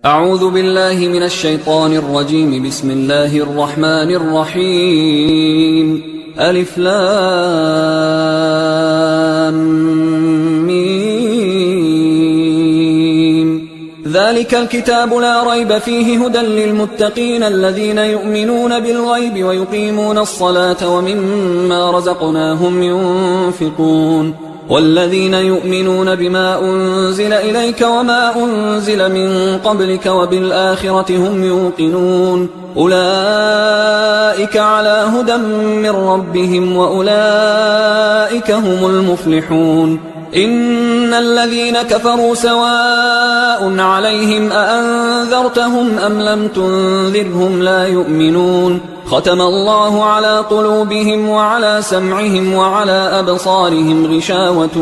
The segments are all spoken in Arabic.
أعوذ بالله من الشيطان الرجيم. بسم الله الرحمن الرحيم. ألف لام ميم. ذلك الكتاب لا ريب فيه هدى للمتقين الذين يؤمنون بالغيب ويقيمون الصلاة ومما رزقناهم ينفقون والذين يؤمنون بما أنزل إليك وما أنزل من قبلك وبالآخرة هم يوقنون أولئك على هدى من ربهم وأولئك هم المفلحون. إن الذين كفروا سواء عليهم أأنذرتهم أم لم تنذرهم لا يؤمنون. ختم الله على قلوبهم وعلى سمعهم وعلى أبصارهم غشاوة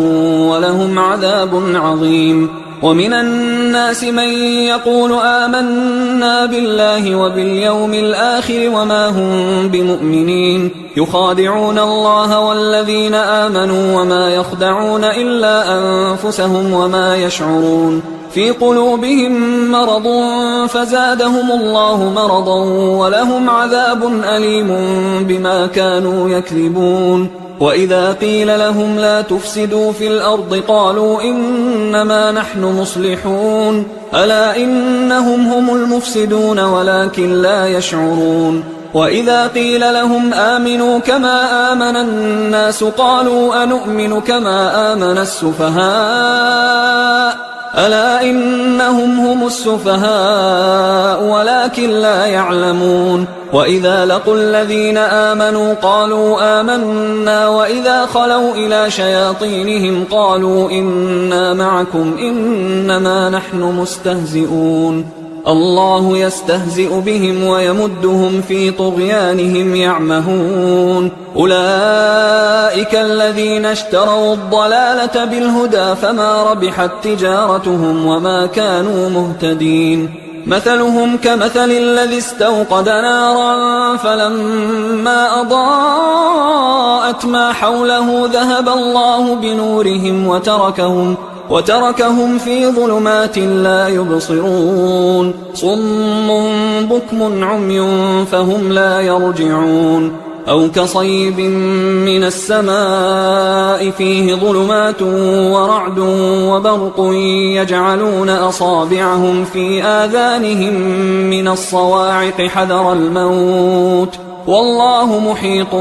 ولهم عذاب عظيم. ومن الناس من يقول آمنا بالله وباليوم الآخر وما هم بمؤمنين يخادعون الله والذين آمنوا وما يخدعون إلا أنفسهم وما يشعرون. في قلوبهم مرض فزادهم الله مرضا ولهم عذاب أليم بما كانوا يكذبون. وإذا قيل لهم لا تفسدوا في الأرض قالوا إنما نحن مصلحون ألا إنهم هم المفسدون ولكن لا يشعرون. وإذا قيل لهم آمنوا كما آمن الناس قالوا أنؤمن كما آمن السفهاء ألا إنهم هم السفهاء ولكن لا يعلمون. وإذا لقوا الذين آمنوا قالوا آمنا وإذا خلوا إلى شياطينهم قالوا إنا معكم إنما نحن مستهزئون. الله يستهزئ بهم ويمدهم في طغيانهم يعمهون. أولئك الذين اشتروا الضلالة بالهدى فما ربحت تجارتهم وما كانوا مهتدين. مثلهم كمثل الذي استوقد نارا فلما أضاءت ما حوله ذهب الله بنورهم وتركهم في ظلمات لا يبصرون. صم بكم عمي فهم لا يرجعون. أو كصيب من السماء فيه ظلمات ورعد وبرق يجعلون أصابعهم في آذانهم من الصواعق حذر الموت والله محيط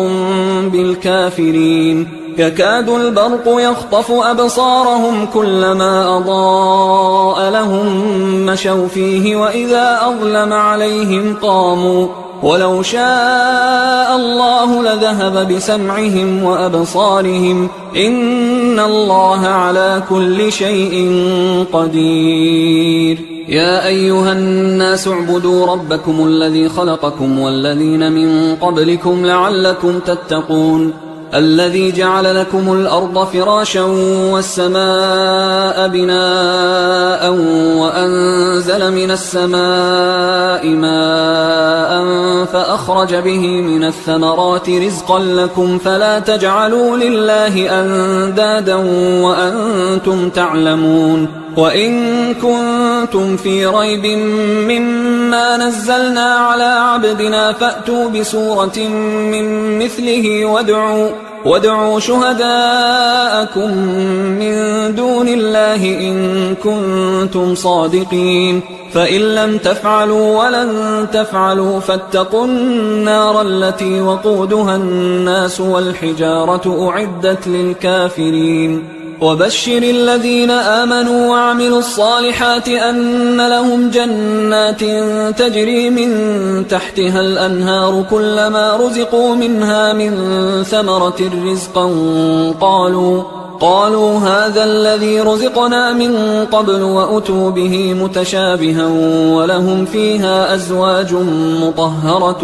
بالكافرين. يكاد البرق يخطف أبصارهم كلما أضاء لهم مشوا فيه وإذا أظلم عليهم قاموا ولو شاء الله لذهب بسمعهم وأبصارهم إن الله على كل شيء قدير. يا أيها الناس اعبدوا ربكم الذي خلقكم والذين من قبلكم لعلكم تتقون الذي جعل لكم الأرض فراشا والسماء بناء وأنزل من السماء ماء فأخرج به من الثمرات رزقا لكم فلا تجعلوا لله أندادا وأنتم تعلمون. وإن كنتم في ريب مما نزلنا على عبدنا فأتوا بسورة من مثله وادعوا شهداءكم من دون الله إن كنتم صادقين. فإن لم تفعلوا ولن تفعلوا فاتقوا النار التي وقودها الناس والحجارة أعدت للكافرين. وبشر الذين آمنوا وعملوا الصالحات أن لهم جنات تجري من تحتها الأنهار كلما رزقوا منها من ثمرة رزقا قالوا هذا الذي رزقنا من قبل وأتوا به متشابها ولهم فيها أزواج مطهرة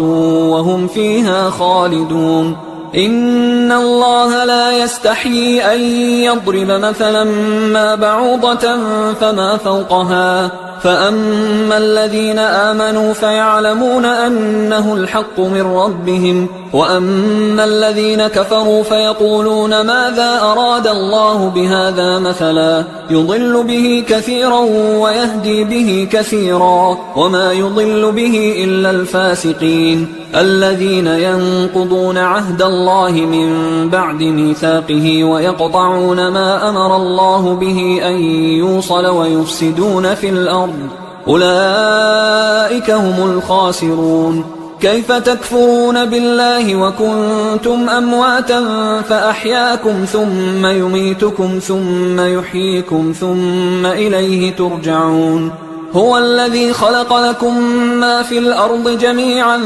وهم فيها خالدون. إن الله لا يستحيي أن يضرب مثلا ما بعوضة فما فوقها فأما الذين آمنوا فيعلمون أنه الحق من ربهم، وأما الذين كفروا فيقولون ماذا أراد الله بهذا مثلا يضل به كثيرا ويهدي به كثيرا وما يضل به إلا الفاسقين الذين ينقضون عهد الله من بعد ميثاقه ويقطعون ما أمر الله به أن يوصل ويفسدون في الأرض أولئك هم الخاسرون. كيف تكفرون بالله وكنتم أمواتا فأحياكم ثم يميتكم ثم يحييكم ثم إليه ترجعون. هو الذي خلق لكم ما في الأرض جميعا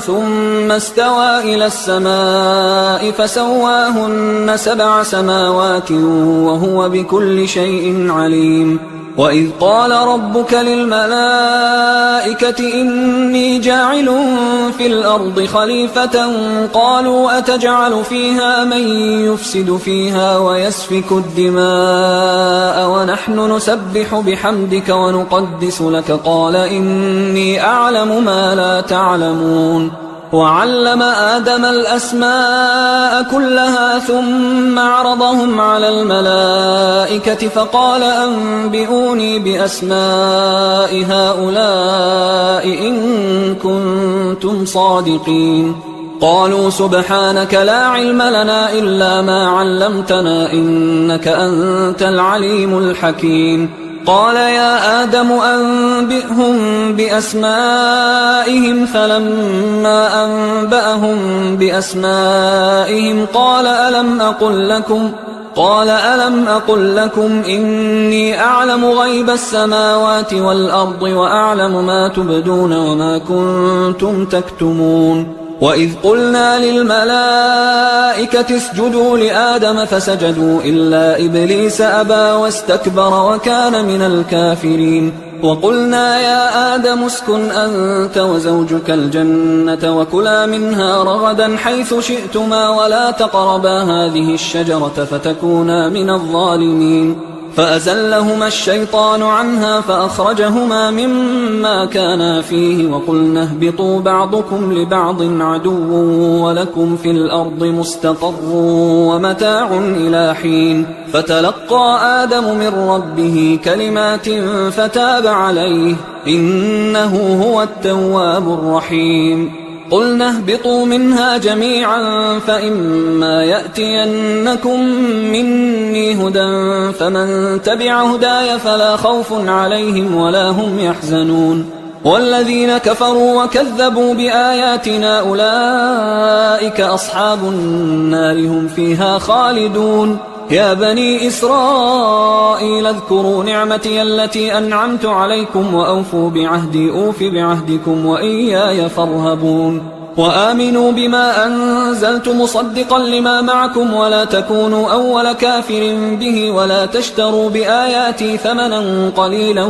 ثم استوى إلى السماء فسواهن 7 سماوات وهو بكل شيء عليم. وإذ قال ربك للملائكة إني جاعل في الأرض خليفة قالوا أتجعل فيها من يفسد فيها ويسفك الدماء ونحن نسبح بحمدك ونقدس لك قال إني أعلم ما لا تعلمون. وعلم آدم الأسماء كلها ثم عرضهم على الملائكة فقال أنبئوني بأسماء هؤلاء إن كنتم صادقين. قالوا سبحانك لا علم لنا إلا ما علمتنا إنك أنت العليم الحكيم. قال يا آدم أنبئهم بأسمائهم فلما أنبأهم بأسمائهم قال ألم أقل لكم إني أعلم غيب السماوات والأرض وأعلم ما تبدون وما كنتم تكتمون. وإذ قلنا للملائكة اسجدوا لآدم فسجدوا إلا إبليس أبى واستكبر وكان من الكافرين. وقلنا يا آدم اسكن أنت وزوجك الجنة وكلا منها رغدا حيث شئتما ولا تقربا هذه الشجرة فتكونا من الظالمين. فأزلهما الشيطان عنها فأخرجهما مما كانا فيه وقلنا اهبطوا بعضكم لبعض عدو ولكم في الأرض مستقر ومتاع إلى حين. فتلقى آدم من ربه كلمات فتاب عليه إنه هو التواب الرحيم. قلنا اهبطوا منها جميعا فإما يأتينكم مني هدى فمن تبع هداي فلا خوف عليهم ولا هم يحزنون. والذين كفروا وكذبوا بآياتنا أولئك أصحاب النار هم فيها خالدون. يا بني إسرائيل اذكروا نعمتي التي أنعمت عليكم وأوفوا بعهدي أوف بعهدكم وإياي فارهبون. وآمنوا بما أنزلت مصدقا لما معكم ولا تكونوا أول كافر به ولا تشتروا بآياتي ثمنا قليلا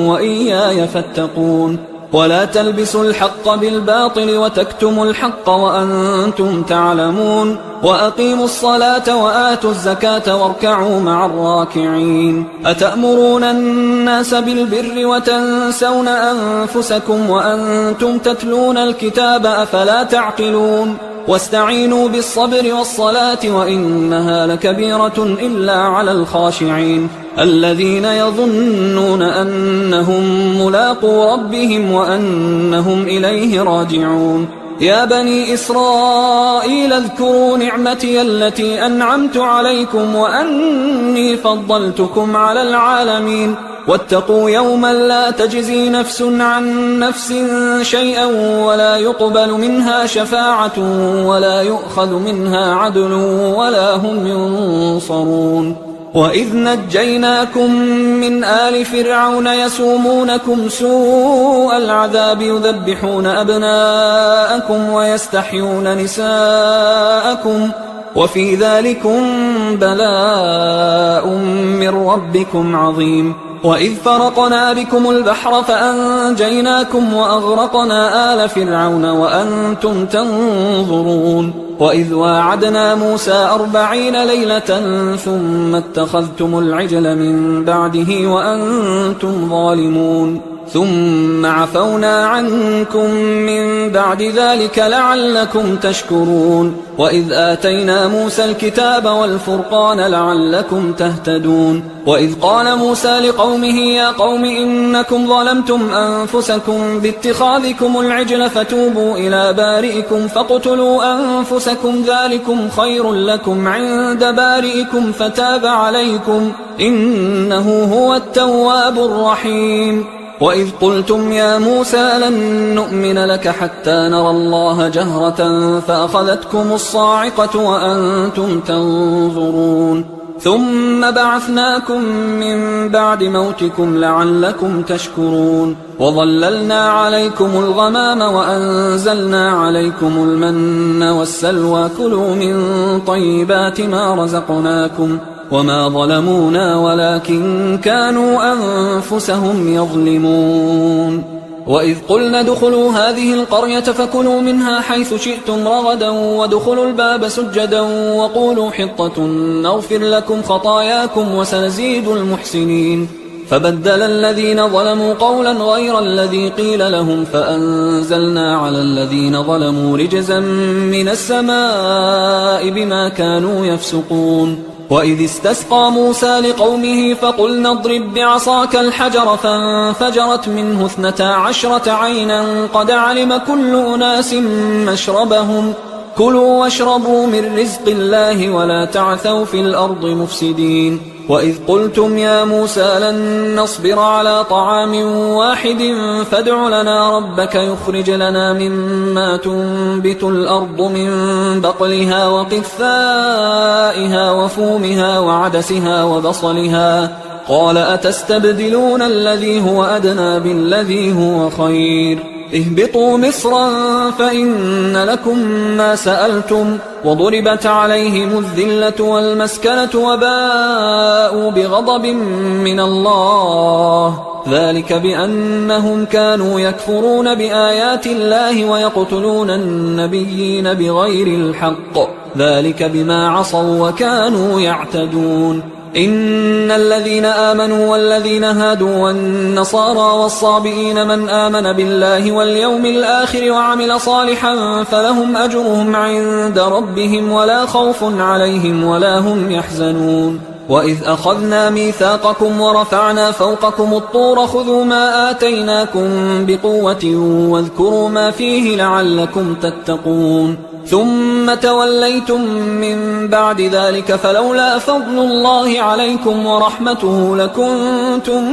وإياي فاتقون. ولا تلبسوا الحق بالباطل وتكتموا الحق وأنتم تعلمون. وأقيموا الصلاة وآتوا الزكاة واركعوا مع الراكعين. أتأمرون الناس بالبر وتنسون أنفسكم وأنتم تتلون الكتاب أفلا تعقلون. واستعينوا بالصبر والصلاة وإنها لكبيرة إلا على الخاشعين الذين يظنون أنهم ملاقو ربهم وأنهم إليه راجعون. يا بني إسرائيل اذكروا نعمتي التي أنعمت عليكم وأني فضلتكم على العالمين. واتقوا يوما لا تجزي نفس عن نفس شيئا ولا يقبل منها شفاعة ولا يؤخذ منها عدل ولا هم ينصرون. وإذ نجيناكم من آل فرعون يسومونكم سوء العذاب يذبحون أبناءكم ويستحيون نساءكم وفي ذلكم بلاء من ربكم عظيم. وإذ فرقنا بكم البحر فأنجيناكم وأغرقنا آل فرعون وأنتم تنظرون. وإذ واعدنا موسى 40 ليلة ثم اتخذتم العجل من بعده وأنتم ظالمون. ثم عفونا عنكم من بعد ذلك لعلكم تشكرون وإذ آتينا موسى الكتاب والفرقان لعلكم تهتدون وإذ قال موسى لقومه يا قوم إنكم ظلمتم أنفسكم باتخاذكم العجل فتوبوا إلى بارئكم فاقتلوا أنفسكم ذلكم خير لكم عند بارئكم فتاب عليكم إنه هو التواب الرحيم وإذ قلتم يا موسى لن نؤمن لك حتى نرى الله جهرة فأخذتكم الصاعقة وأنتم تنظرون ثم بعثناكم من بعد موتكم لعلكم تشكرون وظللنا عليكم الغمام وأنزلنا عليكم المن والسلوى كلوا من طيبات ما رزقناكم وما ظلمونا ولكن كانوا أنفسهم يظلمون وإذ قلنا ادخلوا هذه القرية فكلوا منها حيث شئتم رغدا وادخلوا الباب سجدا وقولوا حطة نغفر لكم خطاياكم وسنزيد المحسنين فبدل الذين ظلموا قولا غير الذي قيل لهم فأنزلنا على الذين ظلموا رجزا من السماء بما كانوا يفسقون وإذ استسقى موسى لقومه فقلنا اضرب بعصاك الحجر فانفجرت منه 12 عينا قد علم كل أناس مشربهم كلوا واشربوا من رزق الله ولا تعثوا في الأرض مفسدين وإذ قلتم يا موسى لن نصبر على طعام واحد فادع لنا ربك يخرج لنا مما تنبت الأرض من بقلها وقثائها وفومها وعدسها وبصلها قال أتستبدلون الذي هو أدنى بالذي هو خير اهبطوا مصرا فإن لكم ما سألتم وضربت عليهم الذلة والمسكنة وباءوا بغضب من الله ذلك بأنهم كانوا يكفرون بآيات الله ويقتلون النبيين بغير الحق ذلك بما عصوا وكانوا يعتدون إن الذين آمنوا والذين هادوا والنصارى والصابئين من آمن بالله واليوم الآخر وعمل صالحا فلهم أجرهم عند ربهم ولا خوف عليهم ولا هم يحزنون وإذ أخذنا ميثاقكم ورفعنا فوقكم الطور خذوا ما آتيناكم بقوة واذكروا ما فيه لعلكم تتقون ثم توليتم من بعد ذلك فلولا فضل الله عليكم ورحمته لكنتم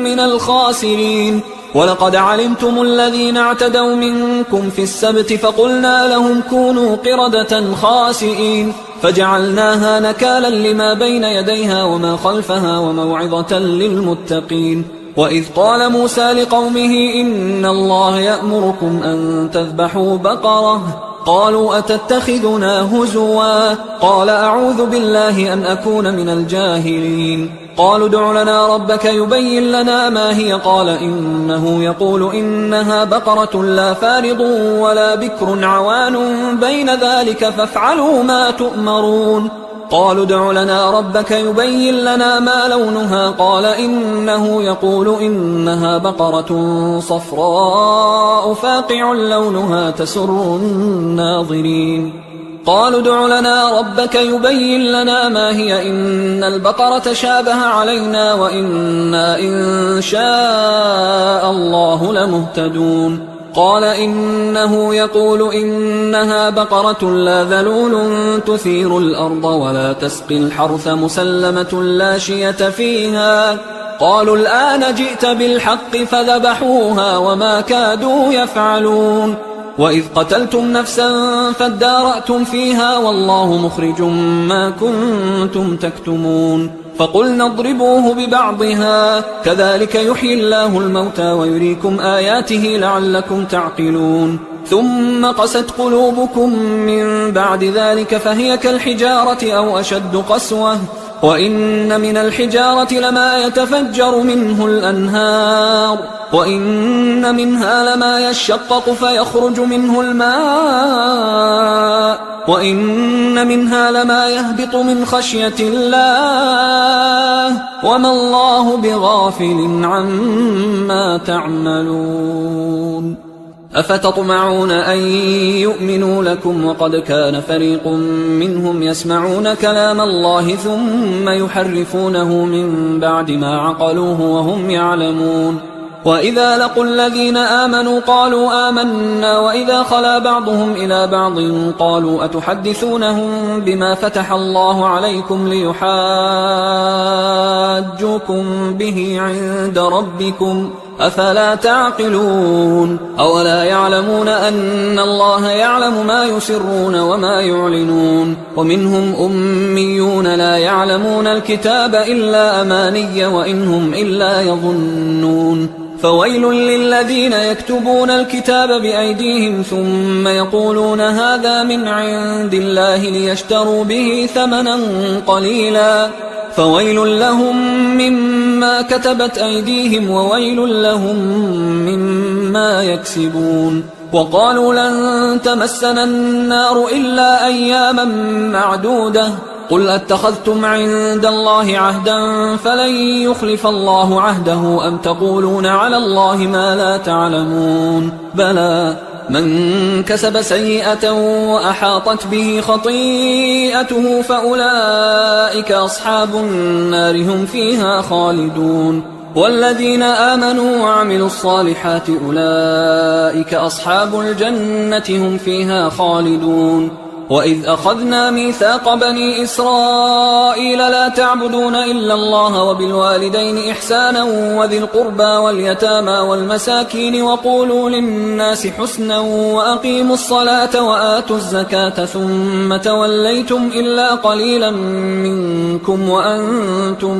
من الخاسرين ولقد علمتم الذين اعتدوا منكم في السبت فقلنا لهم كونوا قردة خاسئين فجعلناها نكالا لما بين يديها وما خلفها وموعظة للمتقين وإذ قال موسى لقومه إن الله يأمركم أن تذبحوا بقرة قالوا أتتخذنا هزوا قال أعوذ بالله أن أكون من الجاهلين قالوا ادع لنا ربك يبين لنا ما هي قال إنه يقول إنها بقرة لا فارض ولا بكر عوان بين ذلك فافعلوا ما تؤمرون قالوا ادع لنا ربك يبين لنا ما لونها قال إنه يقول إنها بقرة صفراء فاقع لونها تسر الناظرين قالوا ادع لنا ربك يبين لنا ما هي إن البقرة شابه علينا وإنا إن شاء الله لمهتدون قال إنه يقول إنها بقرة لا ذلول تثير الأرض ولا تسقي الحرث مسلمة لا شية فيها قالوا الآن جئت بالحق فذبحوها وما كادوا يفعلون وإذ قتلتم نفسا فادارأتم فيها والله مخرج ما كنتم تكتمون فقلنا اضربوه ببعضها كذلك يحيي الله الموتى ويريكم آياته لعلكم تعقلون ثم قست قلوبكم من بعد ذلك فهي كالحجارة أو أشد قسوة وإن من الحجارة لما يتفجر منه الأنهار وإن منها لما يشقق فيخرج منه الماء وإن منها لما يهبط من خشية الله وما الله بغافل عما تعملون أفتطمعون أن يؤمنوا لكم وقد كان فريق منهم يسمعون كلام الله ثم يحرفونه من بعد ما عقلوه وهم يعلمون وإذا لقوا الذين آمنوا قالوا آمنا وإذا خلا بعضهم إلى بعض قالوا أتحدثونهم بما فتح الله عليكم ليحاجوكم به عند ربكم أفلا تعقلون أولا يعلمون أن الله يعلم ما يسرون وما يعلنون ومنهم أميون لا يعلمون الكتاب إلا أماني وإنهم إلا يظنون فويل للذين يكتبون الكتاب بأيديهم ثم يقولون هذا من عند الله ليشتروا به ثمنا قليلا فويل لهم مما كتبت أيديهم وويل لهم مما يكسبون وقالوا لن تمسنا النار إلا أياما معدودة قل أتخذتم عند الله عهدا فلن يخلف الله عهده أم تقولون على الله ما لا تعلمون بلى من كسب سيئة وأحاطت به خطيئته فأولئك أصحاب النار هم فيها خالدون والذين آمنوا وعملوا الصالحات أولئك أصحاب الجنة هم فيها خالدون وإذ أخذنا ميثاق بني إسرائيل لا تعبدون إلا الله وبالوالدين إحسانا وذي القربى واليتامى والمساكين وقولوا للناس حسنا وأقيموا الصلاة وآتوا الزكاة ثم توليتم إلا قليلا منكم وأنتم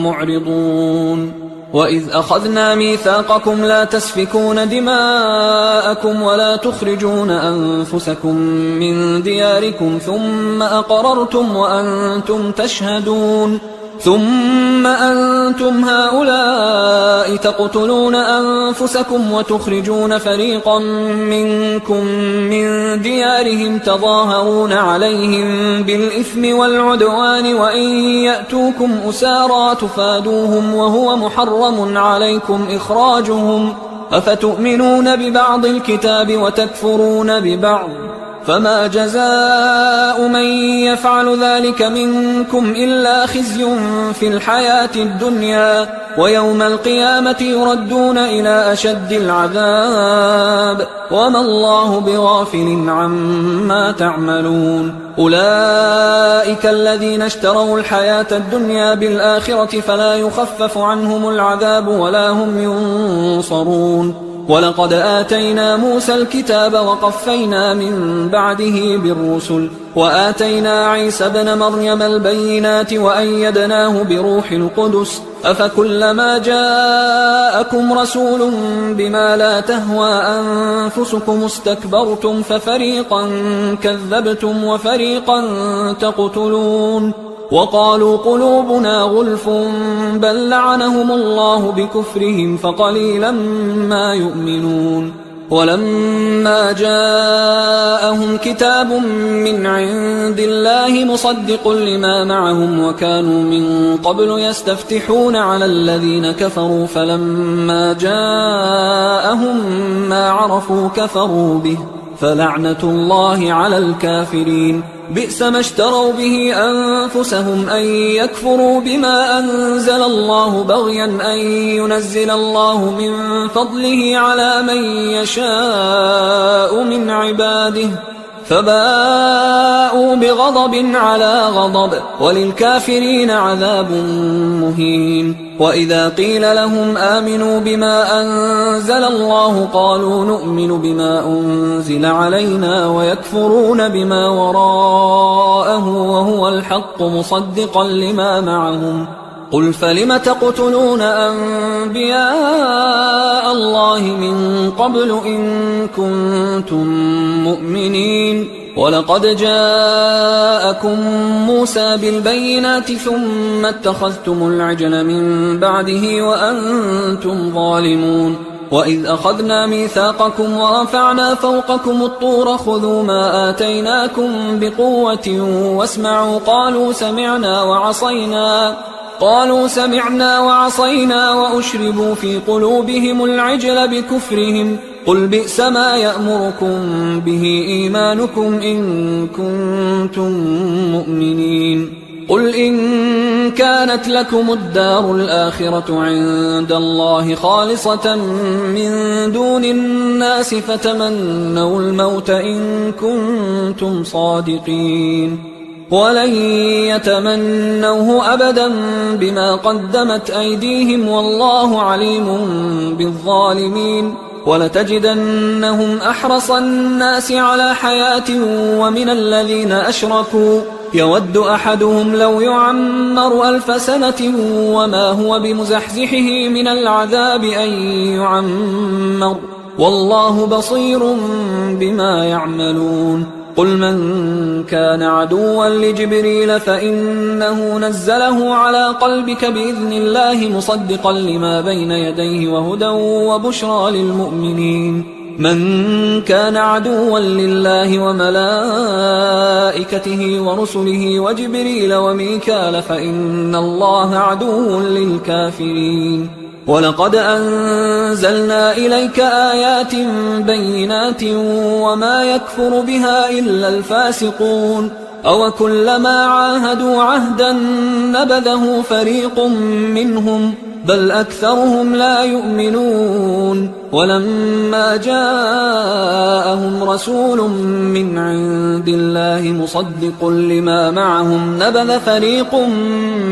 معرضون وإذ أخذنا ميثاقكم لا تسفكون دماءكم ولا تخرجون أنفسكم من دياركم ثم أقررتم وأنتم تشهدون ثم أنتم هؤلاء تقتلون أنفسكم وتخرجون فريقا منكم من ديارهم تظاهرون عليهم بالإثم والعدوان وإن يأتوكم أسارى تفادوهم وهو محرم عليكم إخراجهم أفتؤمنون ببعض الكتاب وتكفرون ببعض فما جزاء من يفعل ذلك منكم إلا خزي في الحياة الدنيا ويوم القيامة يردون إلى أشد العذاب وما الله بغافل عما تعملون أولئك الذين اشتروا الحياة الدنيا بالآخرة فلا يخفف عنهم العذاب ولا هم ينصرون ولقد آتينا موسى الكتاب وقفينا من بعده بالرسل وآتينا عيسى ابن مريم البينات وأيدناه بروح القدس أفكلما جاءكم رسول بما لا تهوى أنفسكم استكبرتم ففريقا كذبتم وفريقا تقتلون وقالوا قلوبنا غلف بل لعنهم الله بكفرهم فقليلا ما يؤمنون ولما جاءهم كتاب من عند الله مصدق لما معهم وكانوا من قبل يستفتحون على الذين كفروا فلما جاءهم ما عرفوا كفروا به فلعنة الله على الكافرين بئس ما اشتروا به أنفسهم أن يكفروا بما أنزل الله بغيا أن ينزل الله من فضله على من يشاء من عباده فباءوا بغضب على غضب وللكافرين عذاب مهين وإذا قيل لهم آمنوا بما أنزل الله قالوا نؤمن بما أنزل علينا ويكفرون بما وراءه وهو الحق مصدقا لما معهم قل فلم تقتلون أنبياء الله من قبل إن كنتم مؤمنين ولقد جاءكم موسى بالبينات ثم اتخذتم العجل من بعده وأنتم ظالمون وإذ أخذنا ميثاقكم ورفعنا فوقكم الطور خذوا ما آتيناكم بقوة واسمعوا قالوا سمعنا وعصينا وأشربوا في قلوبهم العجل بكفرهم قل بئس ما يأمركم به إيمانكم إن كنتم مؤمنين قل إن كانت لكم الدار الآخرة عند الله خالصة من دون الناس فتمنوا الموت إن كنتم صادقين ولن يتمنوه أبدا بما قدمت أيديهم والله عليم بالظالمين ولتجدنهم أحرص الناس على حياة ومن الذين أشركوا يود أحدهم لو يعمر 1000 سنة وما هو بمزحزحه من العذاب أن يعمر والله بصير بما يعملون قل من كان عدوا لجبريل فإنه نزله على قلبك بإذن الله مصدقا لما بين يديه وهدى وبشرى للمؤمنين من كان عدوا لله وملائكته ورسله وجبريل وميكال فإن الله عدو للكافرين ولقد أنزلنا إليك آيات بينات وما يكفر بها إلا الفاسقون أوكلما عاهدوا عهدا نبذه فريق منهم بل أكثرهم لا يؤمنون ولما جاءهم رسول من عند الله مصدق لما معهم نبذ فريق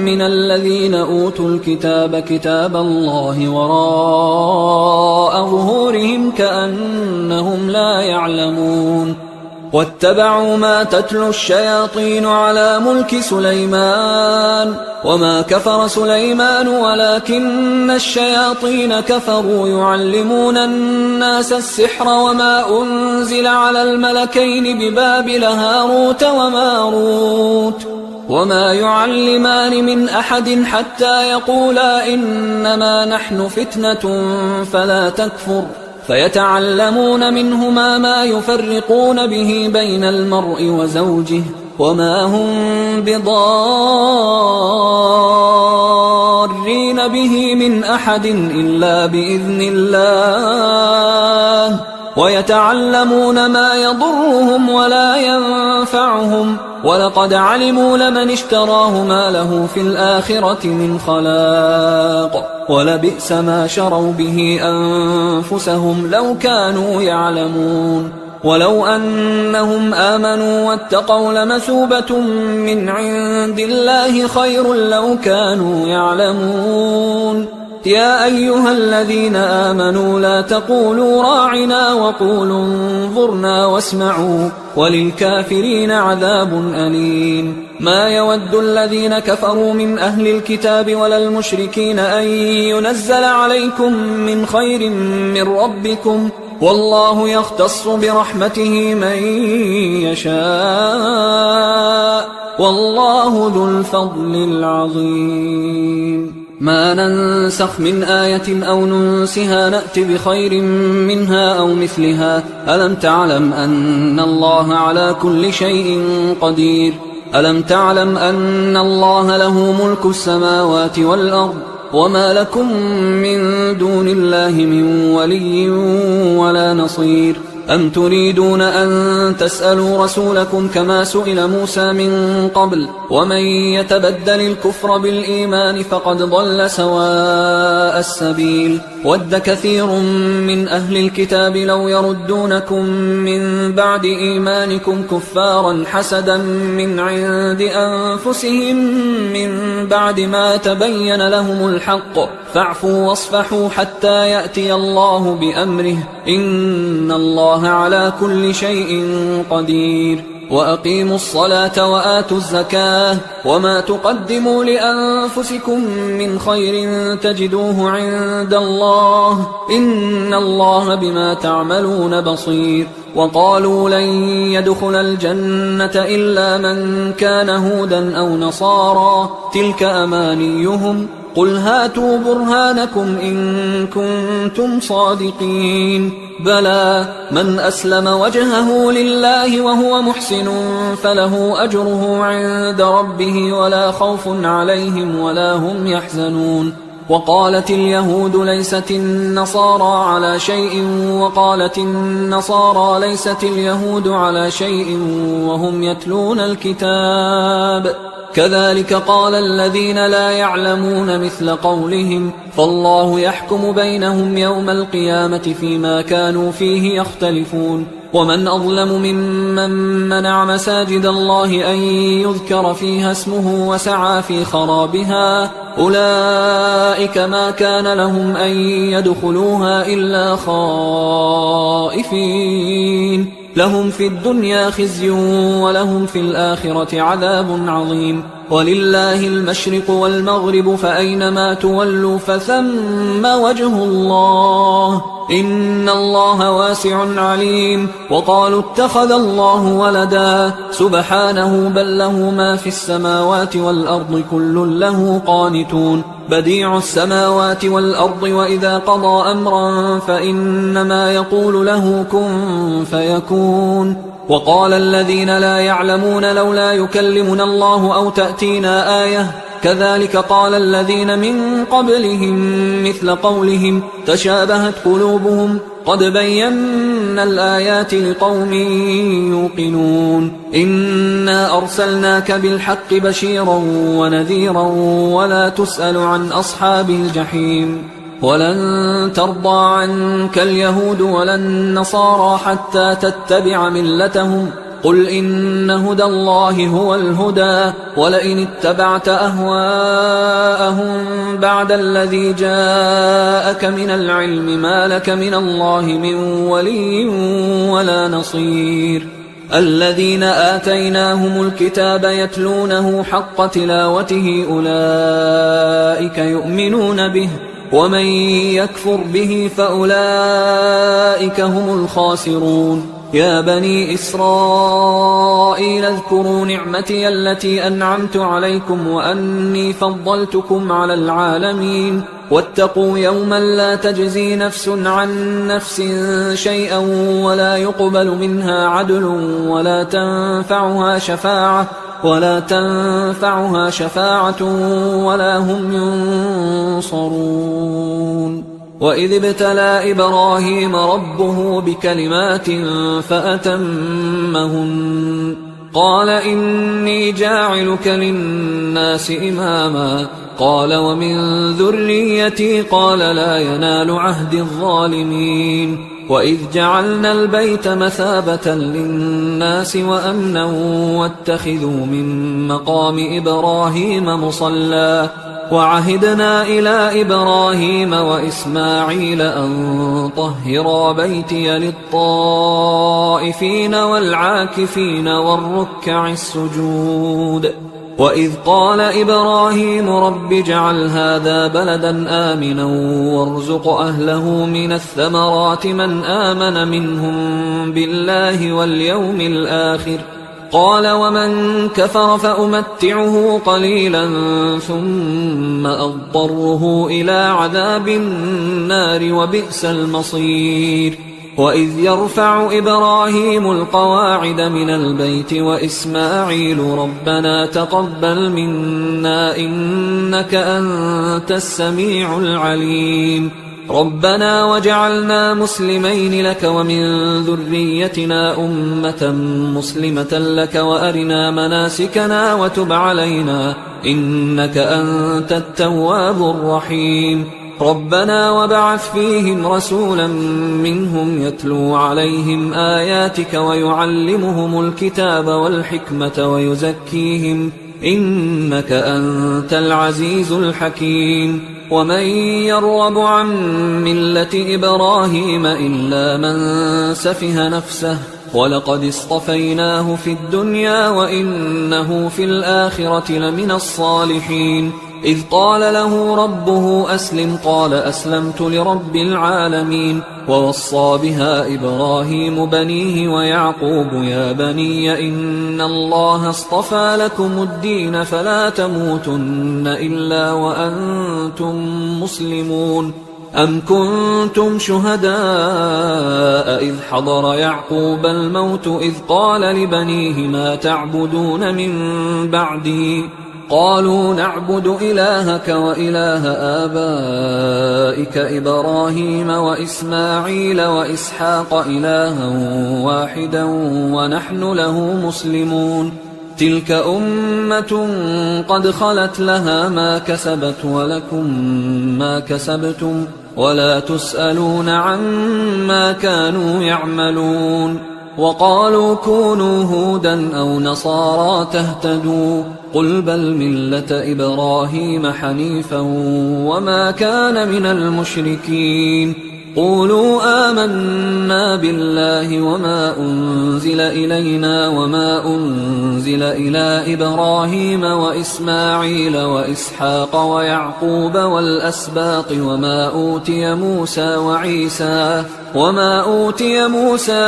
من الذين أوتوا الكتاب كتاب الله وراء ظهورهم كأنهم لا يعلمون واتبعوا ما تتلو الشياطين على ملك سليمان وما كفر سليمان ولكن الشياطين كفروا يعلمون الناس السحر وما أنزل على الملكين ببابل هاروت وماروت وما يعلمان من أحد حتى يقولا إنما نحن فتنة فلا تكفر فيتعلمون منهما ما يفرقون به بين المرء وزوجه وما هم بضارين به من أحد إلا بإذن الله ويتعلمون ما يضرهم ولا ينفعهم ولقد علموا لمن اشتراه ما له في الآخرة من خلاق ولبئس ما شروا به أنفسهم لو كانوا يعلمون ولو أنهم آمنوا واتقوا لمثوبة من عند الله خير لو كانوا يعلمون يا أيها الذين آمنوا لا تقولوا راعنا وقولوا انظرنا واسمعوا وللكافرين عذاب أليم ما يود الذين كفروا من أهل الكتاب ولا المشركين أن ينزل عليكم من خير من ربكم والله يختص برحمته من يشاء والله ذو الفضل العظيم ما ننسخ من آية أو ننسها نأت بخير منها أو مثلها ألم تعلم أن الله على كل شيء قدير ألم تعلم أن الله له ملك السماوات والأرض وما لكم من دون الله من ولي ولا نصير أم تريدون أن تسألوا رسولكم كما سئل موسى من قبل ومن يتبدل الكفر بالإيمان فقد ضل سواء السبيل ود كثير من أهل الكتاب لو يردونكم من بعد إيمانكم كفارا حسدا من عند أنفسهم من بعد ما تبين لهم الحق فاعفوا واصفحوا حتى يأتي الله بأمره إن الله على كل شيء قدير وأقيموا الصلاة وآتوا الزكاة وما تقدموا لأنفسكم من خير تجدوه عند الله إن الله بما تعملون بصير. وقالوا لن يدخل الجنة إلا من كان هودا أو نصارى تلك أمانيهم قل هاتوا برهانكم إن كنتم صادقين بلى من أسلم وجهه لله وهو محسن فله أجره عند ربه ولا خوف عليهم ولا هم يحزنون. وقالت اليهود ليست النصارى على شيء وقالت النصارى ليست اليهود على شيء وهم يتلون الكتاب كذلك قال الذين لا يعلمون مثل قولهم فالله يحكم بينهم يوم القيامة فيما كانوا فيه يختلفون. ومن أظلم ممن منع مساجد الله أن يذكر فيها اسمه وسعى في خرابها أولئك ما كان لهم أن يدخلوها إلا خائفين لهم في الدنيا خزي ولهم في الآخرة عذاب عظيم. ولله المشرق والمغرب فأينما تولوا فثم وجه الله إن الله واسع عليم. وقالوا اتخذ الله ولدا سبحانه بل له ما في السماوات والأرض كل له قانتون بديع السماوات والأرض وإذا قضى أمرا فإنما يقول له كن فيكون. وقال الذين لا يعلمون لولا يكلمنا الله أو تأتينا آية كذلك قال الذين من قبلهم مثل قولهم تشابهت قلوبهم قد بينا الآيات لقوم يوقنون. إنا أرسلناك بالحق بشيرا ونذيرا ولا تسأل عن أصحاب الجحيم. ولن ترضى عنك اليهود ولا النصارى حتى تتبع ملتهم قل إن هدى الله هو الهدى ولئن اتبعت أهواءهم بعد الذي جاءك من العلم ما لك من الله من ولي ولا نصير. الذين آتيناهم الكتاب يتلونه حق تلاوته أولئك يؤمنون به ومن يكفر به فأولئك هم الخاسرون. يا بني إسرائيل اذكروا نعمتي التي أنعمت عليكم وأني فضلتكم على العالمين واتقوا يوما لا تجزي نفس عن نفس شيئا ولا يقبل منها عدل ولا تنفعها شفاعة ولا هم ينصرون. وإذ ابتلى إبراهيم ربه بكلمات فأتمهن قال إني جاعلك للناس إماما قال ومن ذريتي قال لا ينال عهد الظالمين. وإذ جعلنا البيت مثابة للناس وأمنا واتخذوا من مقام إبراهيم مصلى وعهدنا إلى إبراهيم وإسماعيل أن طهرا بيتي للطائفين والعاكفين والركع السجود. وإذ قال إبراهيم رب اجعل هذا بلدا آمنا وارزق أهله من الثمرات من آمن منهم بالله واليوم الآخر قال ومن كفر فأمتعه قليلا ثم أضطره إلى عذاب النار وبئس المصير. وإذ يرفع إبراهيم القواعد من البيت وإسماعيل ربنا تقبل منا إنك أنت السميع العليم ربنا وجعلنا مسلمين لك ومن ذريتنا أمة مسلمة لك وأرنا مناسكنا وتب علينا إنك أنت التواب الرحيم ربنا وبعث فيهم رسولا منهم يتلو عليهم آياتك ويعلمهم الكتاب والحكمة ويزكيهم إنك أنت العزيز الحكيم. ومن يرغب عن ملة إبراهيم إلا من سفه نفسه ولقد اصطفيناه في الدنيا وإنه في الآخرة لمن الصالحين. إذ قال له ربه أسلم قال أسلمت لرب العالمين. ووصى بها إبراهيم بنيه ويعقوب يا بني إن الله اصطفى لكم الدين فلا تموتن إلا وأنتم مسلمون. أم كنتم شهداء إذ حضر يعقوب الموت إذ قال لبنيه ما تعبدون من بعدي قالوا نعبد إلهك وإله آبائك إبراهيم وإسماعيل وإسحاق إلها واحدا ونحن له مسلمون. تلك أمة قد خلت لها ما كسبت ولكم ما كسبتم ولا تسألون عما كانوا يعملون. وقالوا كونوا هودا أو نصارى تهتدوا قل بل ملة إبراهيم حنيفا وما كان من المشركين. قولوا آمنا بالله وما أنزل إلينا وما أنزل إلى إبراهيم وإسماعيل وإسحاق ويعقوب والأسباط وما أوتي موسى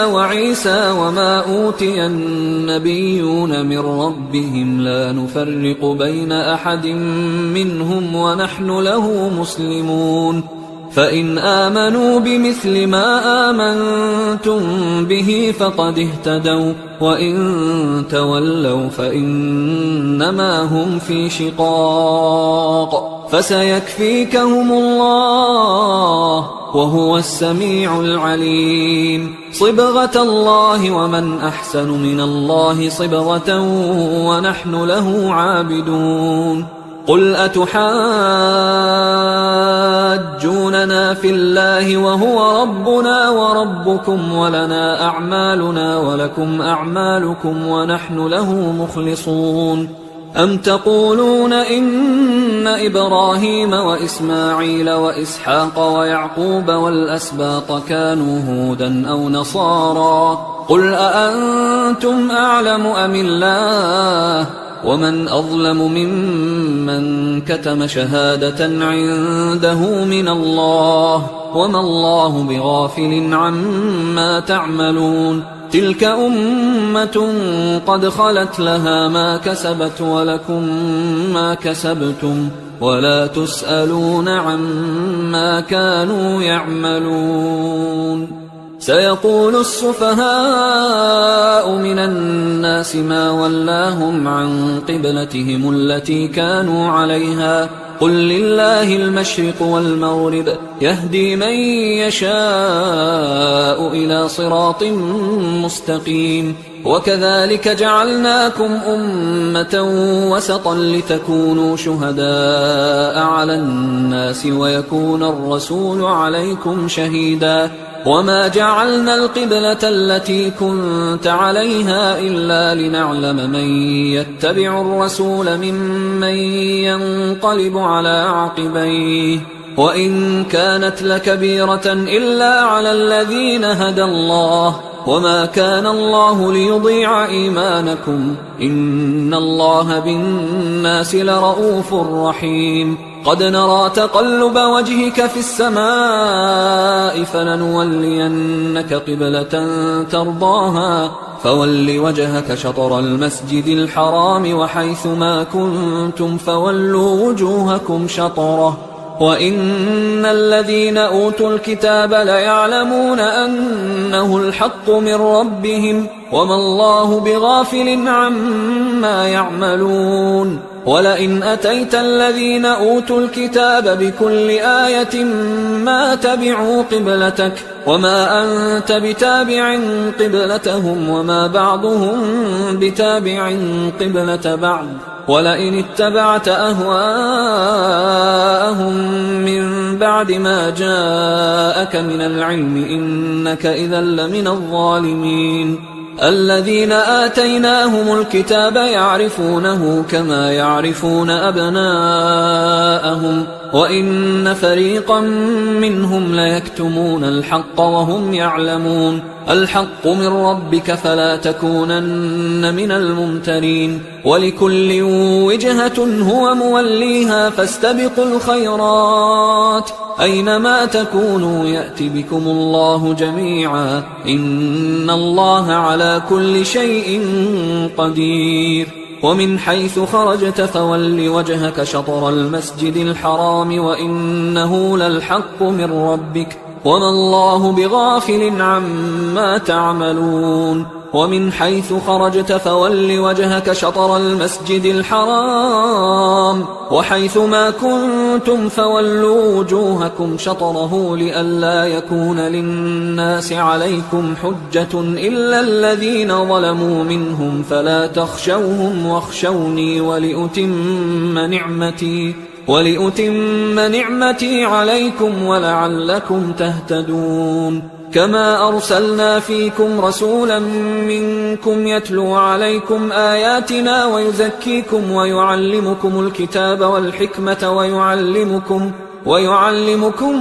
وعيسى وما أوتي النبيون من ربهم لا نفرق بين أحد منهم ونحن له مسلمون. فإن آمنوا بمثل ما آمنتم به فقد اهتدوا وإن تولوا فإنما هم في شقاق فسيكفيكهم الله وهو السميع العليم. صبغة الله ومن أحسن من الله صبغة ونحن له عابدون. قل أتحاجوننا في الله وهو ربنا وربكم ولنا أعمالنا ولكم أعمالكم ونحن له مخلصون. أم تقولون إن إبراهيم وإسماعيل وإسحاق ويعقوب والأسباط كانوا هودا أو نصارى قل أأنتم أعلم أم الله ومن أظلم ممن كتم شهادة عنده من الله وما الله بغافل عما تعملون. تلك أمة قد خلت لها ما كسبت ولكم ما كسبتم ولا تسألون عما كانوا يعملون. سيقول السفهاء من الناس ما ولاهم عن قبلتهم التي كانوا عليها قل لله المشرق والمغرب يهدي من يشاء إلى صراط مستقيم. وكذلك جعلناكم أمة وسطا لتكونوا شهداء على الناس ويكون الرسول عليكم شهيدا. وما جعلنا القبلة التي كنت عليها إلا لنعلم من يتبع الرسول ممن ينقلب على عقبيه وإن كانت لكبيرة إلا على الذين هدى الله وما كان الله ليضيع إيمانكم إن الله بالناس لرؤوف رحيم. قد نرى تقلب وجهك في السماء فلنولينك قبلة ترضاها فول وجهك شطر المسجد الحرام وحيث ما كنتم فولوا وجوهكم شطره وإن الذين أوتوا الكتاب ليعلمون أنه الحق من ربهم وما الله بغافل عما يعملون. ولئن أتيت الذين أوتوا الكتاب بكل آية ما تبعوا قبلتك وما أنت بتابع قبلتهم وما بعضهم بتابع قبلة بعض ولئن اتبعت أهواءهم من بعد ما جاءك من العلم إنك إذا لمن الظالمين. الذين آتيناهم الكتاب يعرفونه كما يعرفون أبناءهم وإن فريقا منهم ليكتمون الحق وهم يعلمون الحق من ربك فلا تكونن من الممترين ولكل وجهة هو موليها فاستبقوا الخيرات أينما تكونوا يأت بكم الله جميعا إن الله على كل شيء قدير ومن حيث خرجت فول وجهك شطر المسجد الحرام وإنه للحق من ربك وما الله بغافل عما تعملون ومن حيث خرجت فول وجهك شطر المسجد الحرام وحيث ما كنتم فولوا وجوهكم شطره لئلا يكون للناس عليكم حجة إلا الذين ظلموا منهم فلا تخشوهم واخشوني ولأتم نعمتي عليكم ولعلكم تهتدون كما أرسلنا فيكم رسولا منكم يتلو عليكم آياتنا ويزكيكم ويعلمكم الكتاب والحكمة ويعلمكم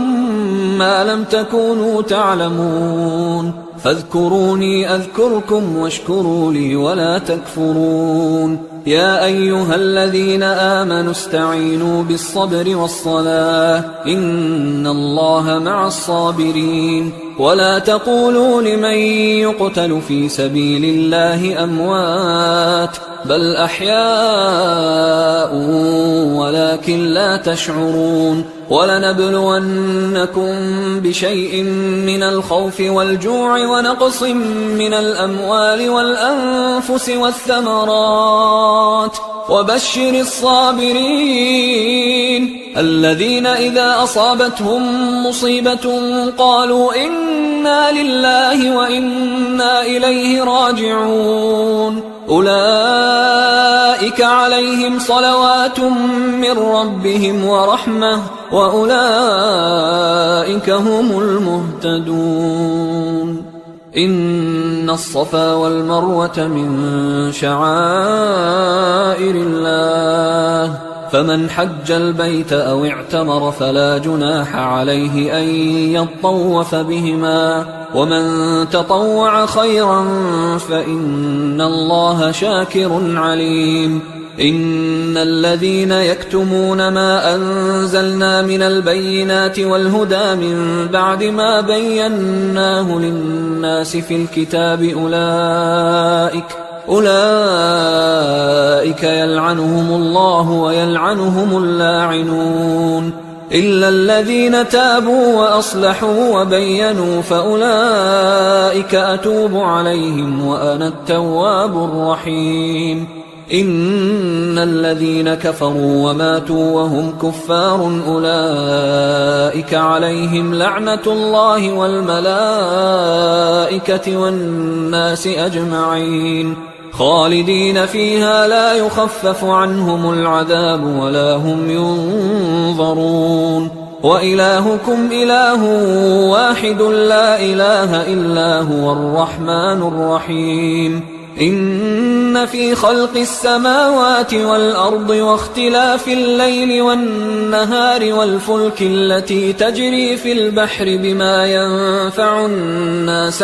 ما لم تكونوا تعلمون فاذكروني أذكركم واشكروا لي ولا تكفرون يا أيها الذين آمنوا استعينوا بالصبر والصلاة إن الله مع الصابرين ولا تقولوا لمن يقتل في سبيل الله أموات بل أحياء ولكن لا تشعرون ولنبلونكم بشيء من الخوف والجوع ونقص من الأموال والأنفس والثمرات وبشر الصابرين الذين إذا أصابتهم مصيبة قالوا إنا لله وإنا إليه راجعون أولئك عليهم صلوات من ربهم ورحمة وأولئك هم المهتدون إن الصفا والمروة من شعائر الله فمن حج البيت أو اعتمر فلا جناح عليه أن يطوف بهما ومن تطوع خيرا فإن الله شاكر عليم إن الذين يكتمون ما أنزلنا من البينات والهدى من بعد ما بيناه للناس في الكتاب أولئك يلعنهم الله ويلعنهم اللاعنون إلا الذين تابوا وأصلحوا وبينوا فأولئك أتوب عليهم وأنا التواب الرحيم إن الذين كفروا وماتوا وهم كفار أولئك عليهم لعنة الله والملائكة والناس أجمعين خالدين فيها لا يخفف عنهم العذاب ولا هم ينظرون وإلهكم إله واحد لا إله إلا هو الرحمن الرحيم إن في خلق السماوات والأرض واختلاف الليل والنهار والفلك التي تجري في البحر بما ينفع الناس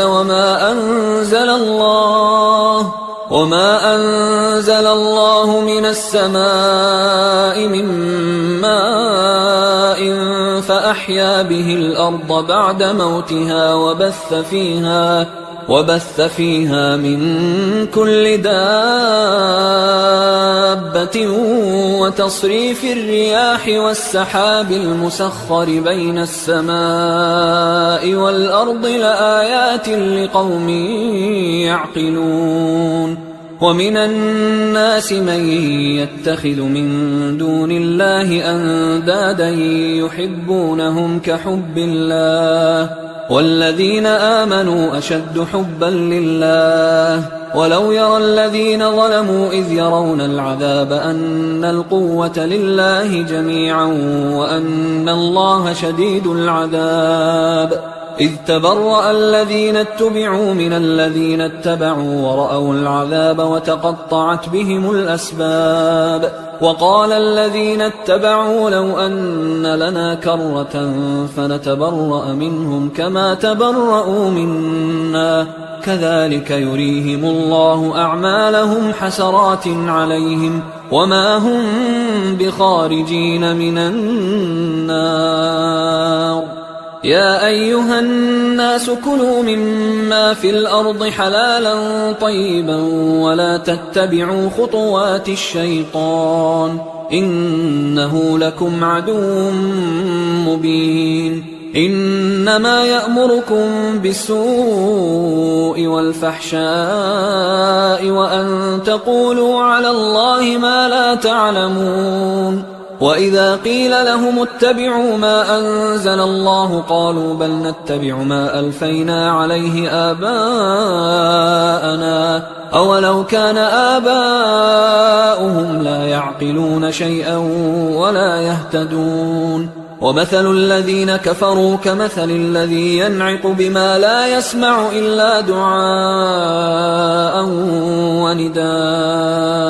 وما أنزل الله من السماء من ماء فأحيا به الأرض بعد موتها وبث فيها من كل دابة وتصريف الرياح والسحاب المسخر بين السماء والأرض لآيات لقوم يعقلون ومن الناس من يتخذ من دون الله أندادا يحبونهم كحب الله والذين آمنوا أشد حبا لله ولو يرى الذين ظلموا إذ يرون العذاب أن القوة لله جميعا وأن الله شديد العذاب إذ تبرأ الذين اتبعوا من الذين اتبعوا ورأوا العذاب وتقطعت بهم الأسباب وقال الذين اتبعوا لو أن لنا كرة فنتبرأ منهم كما تبرأوا منا كذلك يريهم الله أعمالهم حسرات عليهم وما هم بخارجين من النار يا أيها الناس كلوا مما في الأرض حلالا طيبا ولا تتبعوا خطوات الشيطان إنه لكم عدو مبين إنما يأمركم بالسوء والفحشاء وأن تقولوا على الله ما لا تعلمون وإذا قيل لهم اتبعوا ما أنزل الله قالوا بل نتبع ما ألفينا عليه آباءنا أولو كان آباؤهم لا يعقلون شيئا ولا يهتدون ومثل الذين كفروا كمثل الذي ينعق بما لا يسمع إلا دعاء ونداء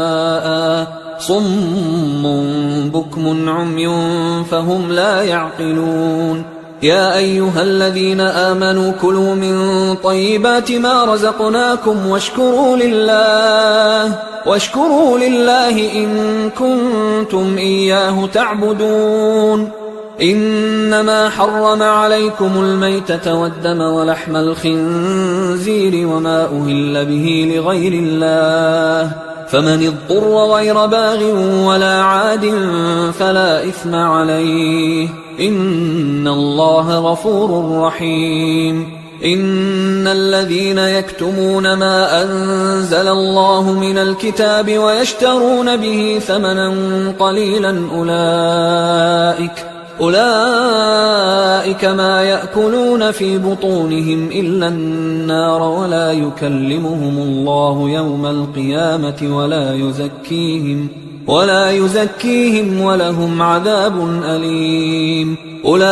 صم بكم عمي فهم لا يعقلون يا أيها الذين آمنوا كلوا من طيبات ما رزقناكم واشكروا لله إن كنتم إياه تعبدون إنما حرم عليكم الميتة والدم ولحم الخنزير وما أهل به لغير الله فمن اضطر غير باغ ولا عاد فلا إثم عليه إن الله غفور رحيم إن الذين يكتمون ما أنزل الله من الكتاب ويشترون به ثمنا قليلا أولئك ما يأكلون في بطونهم إلا النار ولا يكلمهم الله يوم القيامة ولا يزكيهم ولهم عذاب أليم أولئك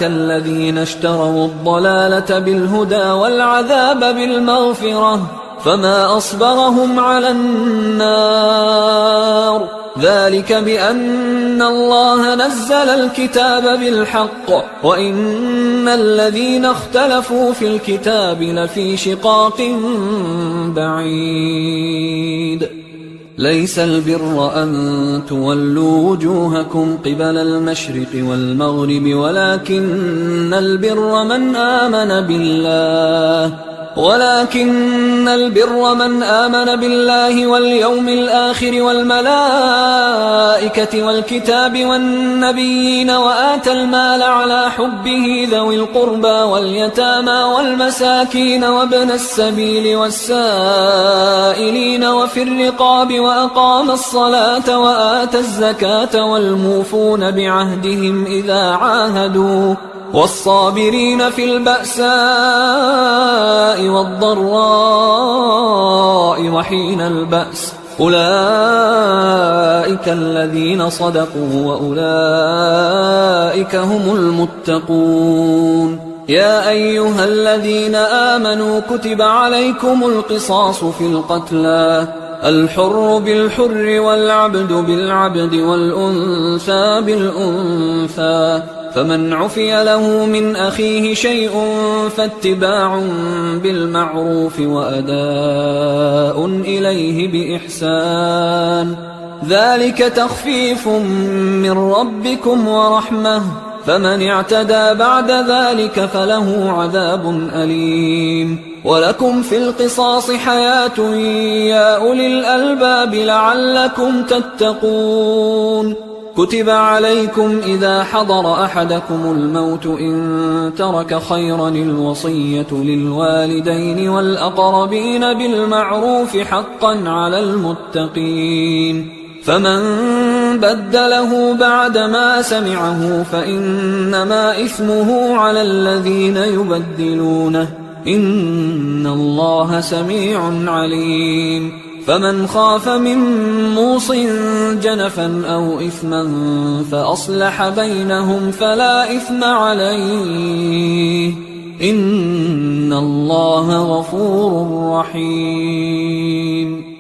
الذين اشتروا الضلالة بالهدى والعذاب بالمغفرة فما أصبرهم على النار ذلك بأن الله نزل الكتاب بالحق وإن الذين اختلفوا في الكتاب لفي شقاق بعيد ليس البر أن تولوا وجوهكم قبل المشرق والمغرب ولكن البر من آمن بالله واليوم الآخر والملائكة والكتاب والنبيين وآتى المال على حبه ذوي القربى واليتامى والمساكين وابن السبيل والسائلين وفي الرقاب وأقام الصلاة وآتى الزكاة والموفون بعهدهم إذا عاهدوا والصابرين في البأساء والضراء وحين البأس أولئك الذين صدقوا وأولئك هم المتقون يا أيها الذين آمنوا كتب عليكم القصاص في القتلى الحر بالحر والعبد بالعبد والأنثى بالأنثى فمن عفي له من أخيه شيء فاتباع بالمعروف وأداء إليه بإحسان ذلك تخفيف من ربكم ورحمة فمن اعتدى بعد ذلك فله عذاب أليم ولكم في القصاص حياة يا أولي الألباب لعلكم تتقون كتب عليكم إذا حضر أحدكم الموت إن ترك خيرا الوصية للوالدين والأقربين بالمعروف حقا على المتقين فمن بدله بعدما سمعه فإنما إثمه على الذين يبدلونه إن الله سميع عليم فمن خاف من موص جنفا أو إثما فأصلح بينهم فلا إثم عليه إن الله غفور رحيم.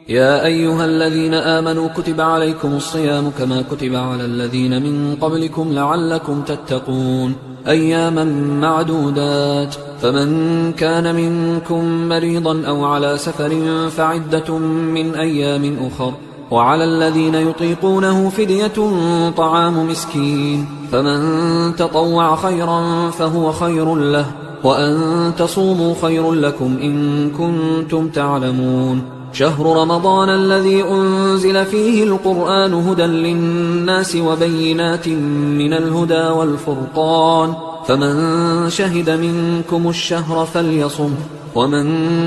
يا أيها الذين آمنوا كتب عليكم الصيام كما كتب على الذين من قبلكم لعلكم تتقون أياما معدودات، فمن كان منكم مريضا أو على سفر فعدة من أيام أخر، وعلى الذين يطيقونه فدية طعام مسكين، فمن تطوع خيرا فهو خير له، وأن تصوموا خير لكم إن كنتم تعلمون. شهر رمضان الذي أنزل فيه القرآن هدى للناس وبينات من الهدى والفرقان، فمن شهد منكم الشهر فليصم، ومن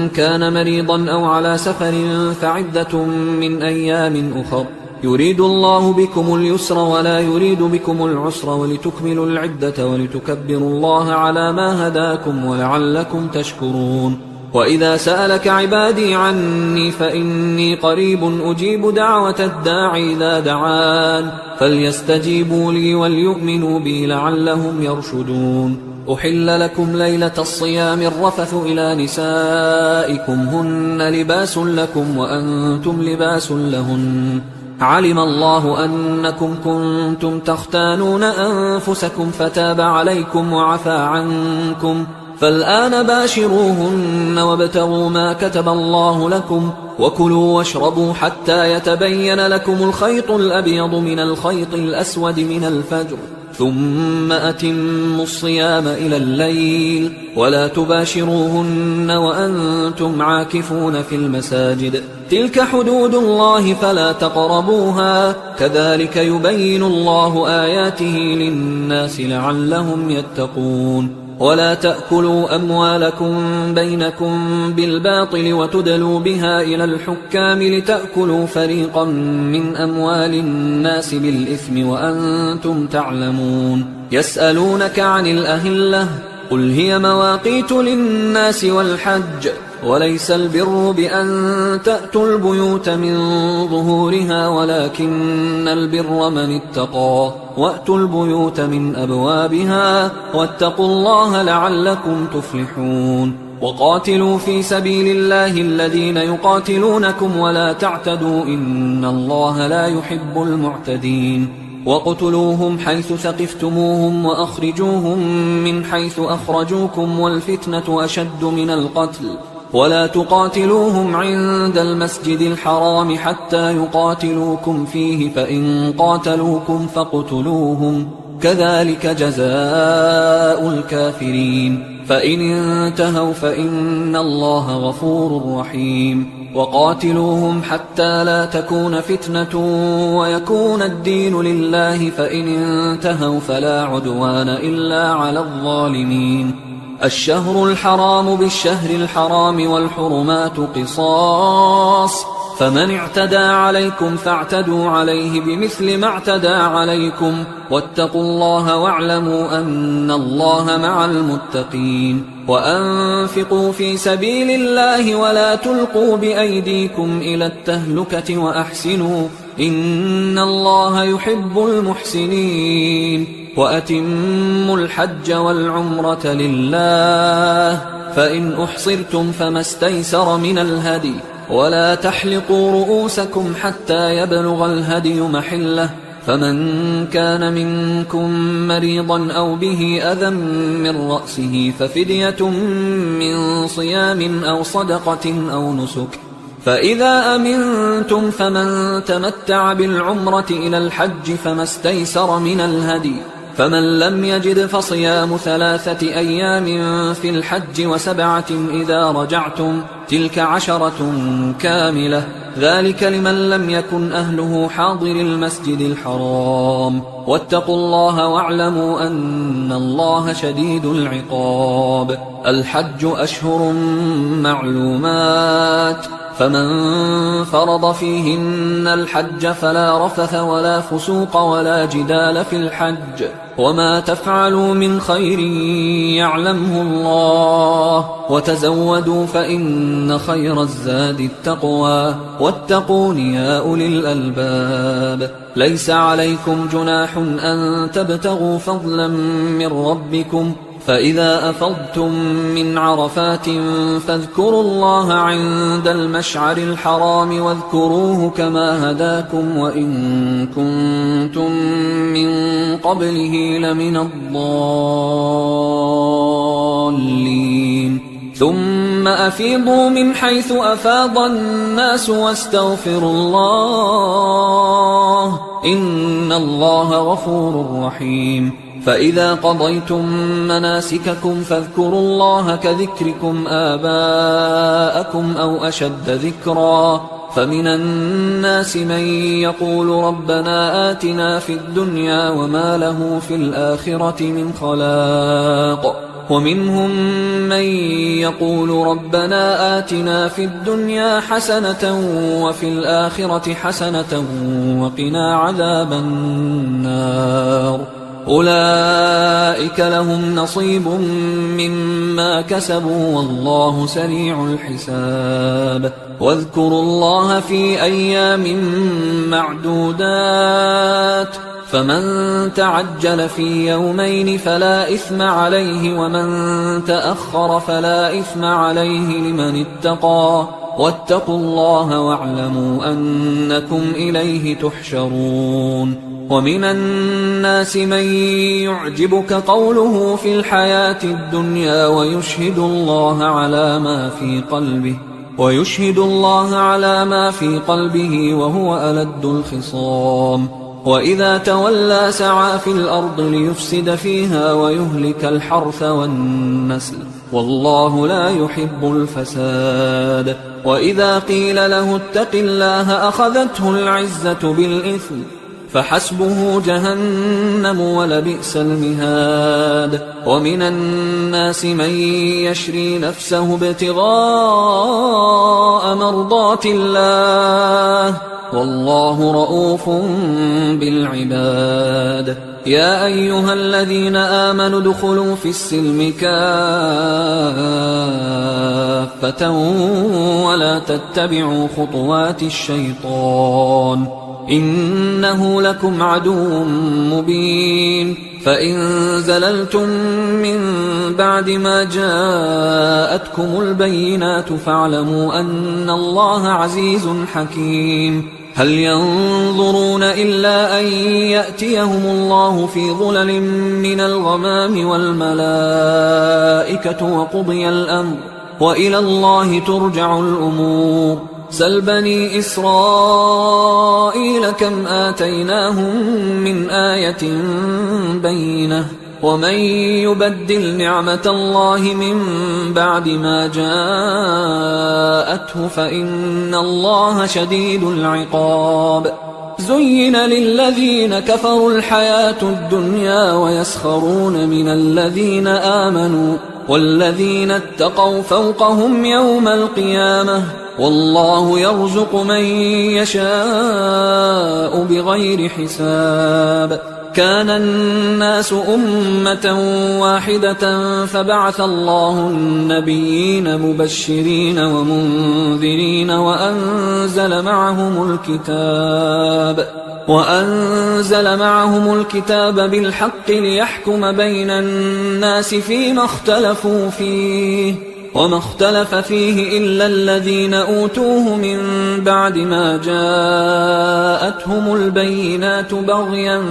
كان مريضا أو على سفر فعدة من أيام أخر، يريد الله بكم اليسر ولا يريد بكم العسر ولتكملوا العدة ولتكبروا الله على ما هداكم ولعلكم تشكرون. وإذا سألك عبادي عني فإني قريب أجيب دعوة الداعي إذا دعان، فليستجيبوا لي وليؤمنوا بي لعلهم يرشدون. أحل لكم ليلة الصيام الرفث إلى نسائكم هن لباس لكم وأنتم لباس لهن، علم الله أنكم كنتم تختانون أنفسكم فتاب عليكم وعفى عنكم، فالآن باشروهن وابتغوا ما كتب الله لكم، وكلوا واشربوا حتى يتبين لكم الخيط الأبيض من الخيط الأسود من الفجر، ثم أتموا الصيام إلى الليل، ولا تباشروهن وأنتم عاكفون في المساجد، تلك حدود الله فلا تقربوها، كذلك يبين الله آياته للناس لعلهم يتقون. ولا تأكلوا أموالكم بينكم بالباطل وتدلوا بها إلى الحكام لتأكلوا فريقا من أموال الناس بالإثم وأنتم تعلمون. يسألونك عن الأهلة قل هي مواقيت للناس والحج، وليس البر بأن تأتوا البيوت من ظهورها ولكن البر من اتقى، وأتوا البيوت من أبوابها واتقوا الله لعلكم تفلحون. وقاتلوا في سبيل الله الذين يقاتلونكم ولا تعتدوا إن الله لا يحب المعتدين. وقتلوهم حيث ثقفتموهم وأخرجوهم من حيث أخرجوكم والفتنة أشد من القتل، ولا تقاتلوهم عند المسجد الحرام حتى يقاتلوكم فيه، فإن قاتلوكم فاقتلوهم، كذلك جزاء الكافرين، فإن انتهوا فإن الله غفور رحيم. وقاتلوهم حتى لا تكون فتنة ويكون الدين لله، فإن انتهوا فلا عدوان إلا على الظالمين. الشهر الحرام بالشهر الحرام والحرمات قصاص، فمن اعتدى عليكم فاعتدوا عليه بمثل ما اعتدى عليكم، واتقوا الله واعلموا أن الله مع المتقين. وأنفقوا في سبيل الله ولا تلقوا بأيديكم إلى التهلكة وأحسنوا إن الله يحب المحسنين. وأتموا الحج والعمرة لله، فإن أحصرتم فما استيسر من الهدي، ولا تحلقوا رؤوسكم حتى يبلغ الهدي محله، فمن كان منكم مريضا أو به أذى من رأسه ففدية من صيام أو صدقة أو نسك، فإذا أمنتم فمن تمتع بالعمرة إلى الحج فما استيسر من الهدي، فمن لم يجد فصيام 3 أيام في الحج و7 إذا رجعتم، تلك 10 كاملة، ذلك لمن لم يكن أهله حاضر المسجد الحرام. واتقوا الله واعلموا أن الله شديد العقاب. الحج أشهر معلومات، فمن فرض فيهن الحج فلا رفث ولا فسوق ولا جدال في الحج وما تفعلوا من خير يعلمه الله وتزودوا فإن خير الزاد التقوى واتقون يا أولي الألباب ليس عليكم جناح أن تبتغوا فضلا من ربكم فإذا أفضتم من عرفات فاذكروا الله عند المشعر الحرام واذكروه كما هداكم وإن كنتم من قبله لمن الضالين ثم أفيضوا من حيث أفاض الناس واستغفروا الله إن الله غفور رحيم فإذا قضيتم مناسككم فاذكروا الله كذكركم آباءكم أو أشد ذكرا فمن الناس من يقول ربنا آتنا في الدنيا وما له في الآخرة من خلاق ومنهم من يقول ربنا آتنا في الدنيا حسنة وفي الآخرة حسنة وقنا عذاب النار أولئك لهم نصيب مما كسبوا والله سريع الحساب واذكروا الله في أيام معدودات فمن تعجل في يومين فلا إثم عليه ومن تأخر فلا إثم عليه لمن اتقى واتقوا الله واعلموا أنكم إليه تحشرون ومن الناس من يعجبك قوله في الحياة الدنيا ويشهد الله على ما في قلبه وهو ألد الخصام وإذا تولى سعى في الأرض ليفسد فيها ويهلك الحرث والنسل والله لا يحب الفساد وإذا قيل له اتق الله أخذته العزة بالإثم فحسبه جهنم ولبئس المهاد ومن الناس من يشري نفسه ابتغاء مرضات الله والله رؤوف بالعباد يا أيها الذين آمنوا ادخلوا في السلم كافة ولا تتبعوا خطوات الشيطان إنه لكم عدو مبين فإن زللتم من بعد ما جاءتكم البينات فاعلموا أن الله عزيز حكيم هل ينظرون إلا أن يأتيهم الله في ظلل من الغمام والملائكة وقضي الأمر وإلى الله ترجع الأمور سل بني إسرائيل كم آتيناهم من آية بينة ومن يبدل نعمة الله من بعد ما جاءته فإن الله شديد العقاب زين للذين كفروا الحياة الدنيا ويسخرون من الذين آمنوا والذين اتقوا فوقهم يوم القيامة والله يرزق من يشاء بغير حساب كان الناس أمة واحدة فبعث الله النبيين مبشرين ومنذرين وأنزل معهم الكتاب بالحق ليحكم بين الناس فيما اختلفوا فيه وما اختلف فيه إلا الذين أوتوه من بعد ما جاءتهم البينات بغيا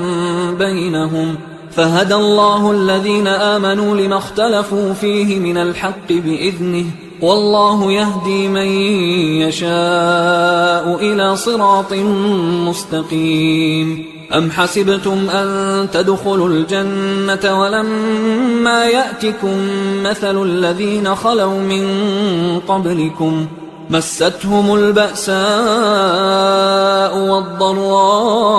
بينهم فهدى الله الذين آمنوا لما اختلفوا فيه من الحق بإذنه والله يهدي من يشاء إلى صراط مستقيم أم حسبتم أن تدخلوا الجنة ولما يأتكم مثل الذين خلوا من قبلكم مستهم البأساء والضراء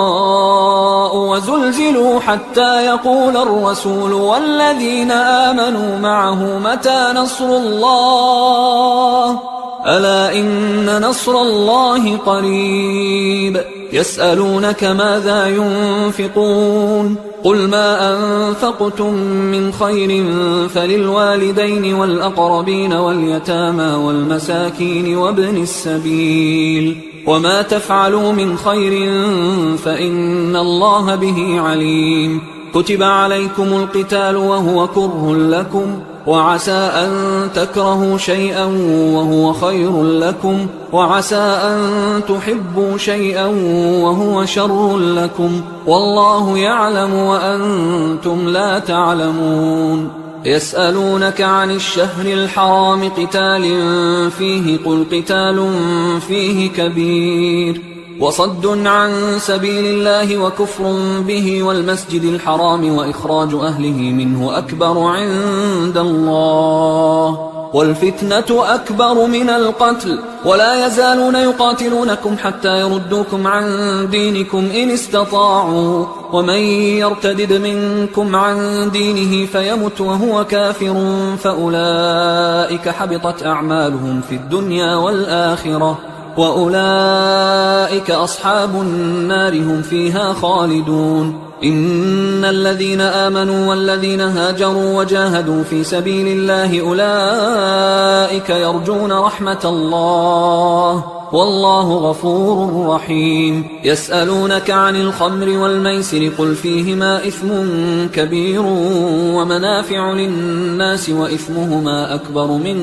وزلزلوا حتى يقول الرسول والذين آمنوا معه متى نصر الله ألا إن نصر الله قريب يسألونك ماذا ينفقون قل ما أنفقتم من خير فللوالدين والأقربين واليتامى والمساكين وابن السبيل وما تفعلوا من خير فإن الله به عليم كتب عليكم القتال وهو كره لكم وعسى أن تكرهوا شيئا وهو خير لكم وعسى أن تحبوا شيئا وهو شر لكم والله يعلم وأنتم لا تعلمون يسألونك عن الشهر الحرام قتال فيه قل قتال فيه كبير وصد عن سبيل الله وكفر به والمسجد الحرام وإخراج أهله منه أكبر عند الله والفتنة أكبر من القتل ولا يزالون يقاتلونكم حتى يردوكم عن دينكم إن استطاعوا ومن يرتدد منكم عن دينه فيمت وهو كافر فأولئك حبطت أعمالهم في الدنيا والآخرة وأولئك أصحاب النار هم فيها خالدون إن الذين آمنوا والذين هاجروا وجاهدوا في سبيل الله أولئك يرجون رحمة الله والله غفور رحيم يسألونك عن الخمر والميسر قل فيهما إثم كبير ومنافع للناس وإثمهما أكبر من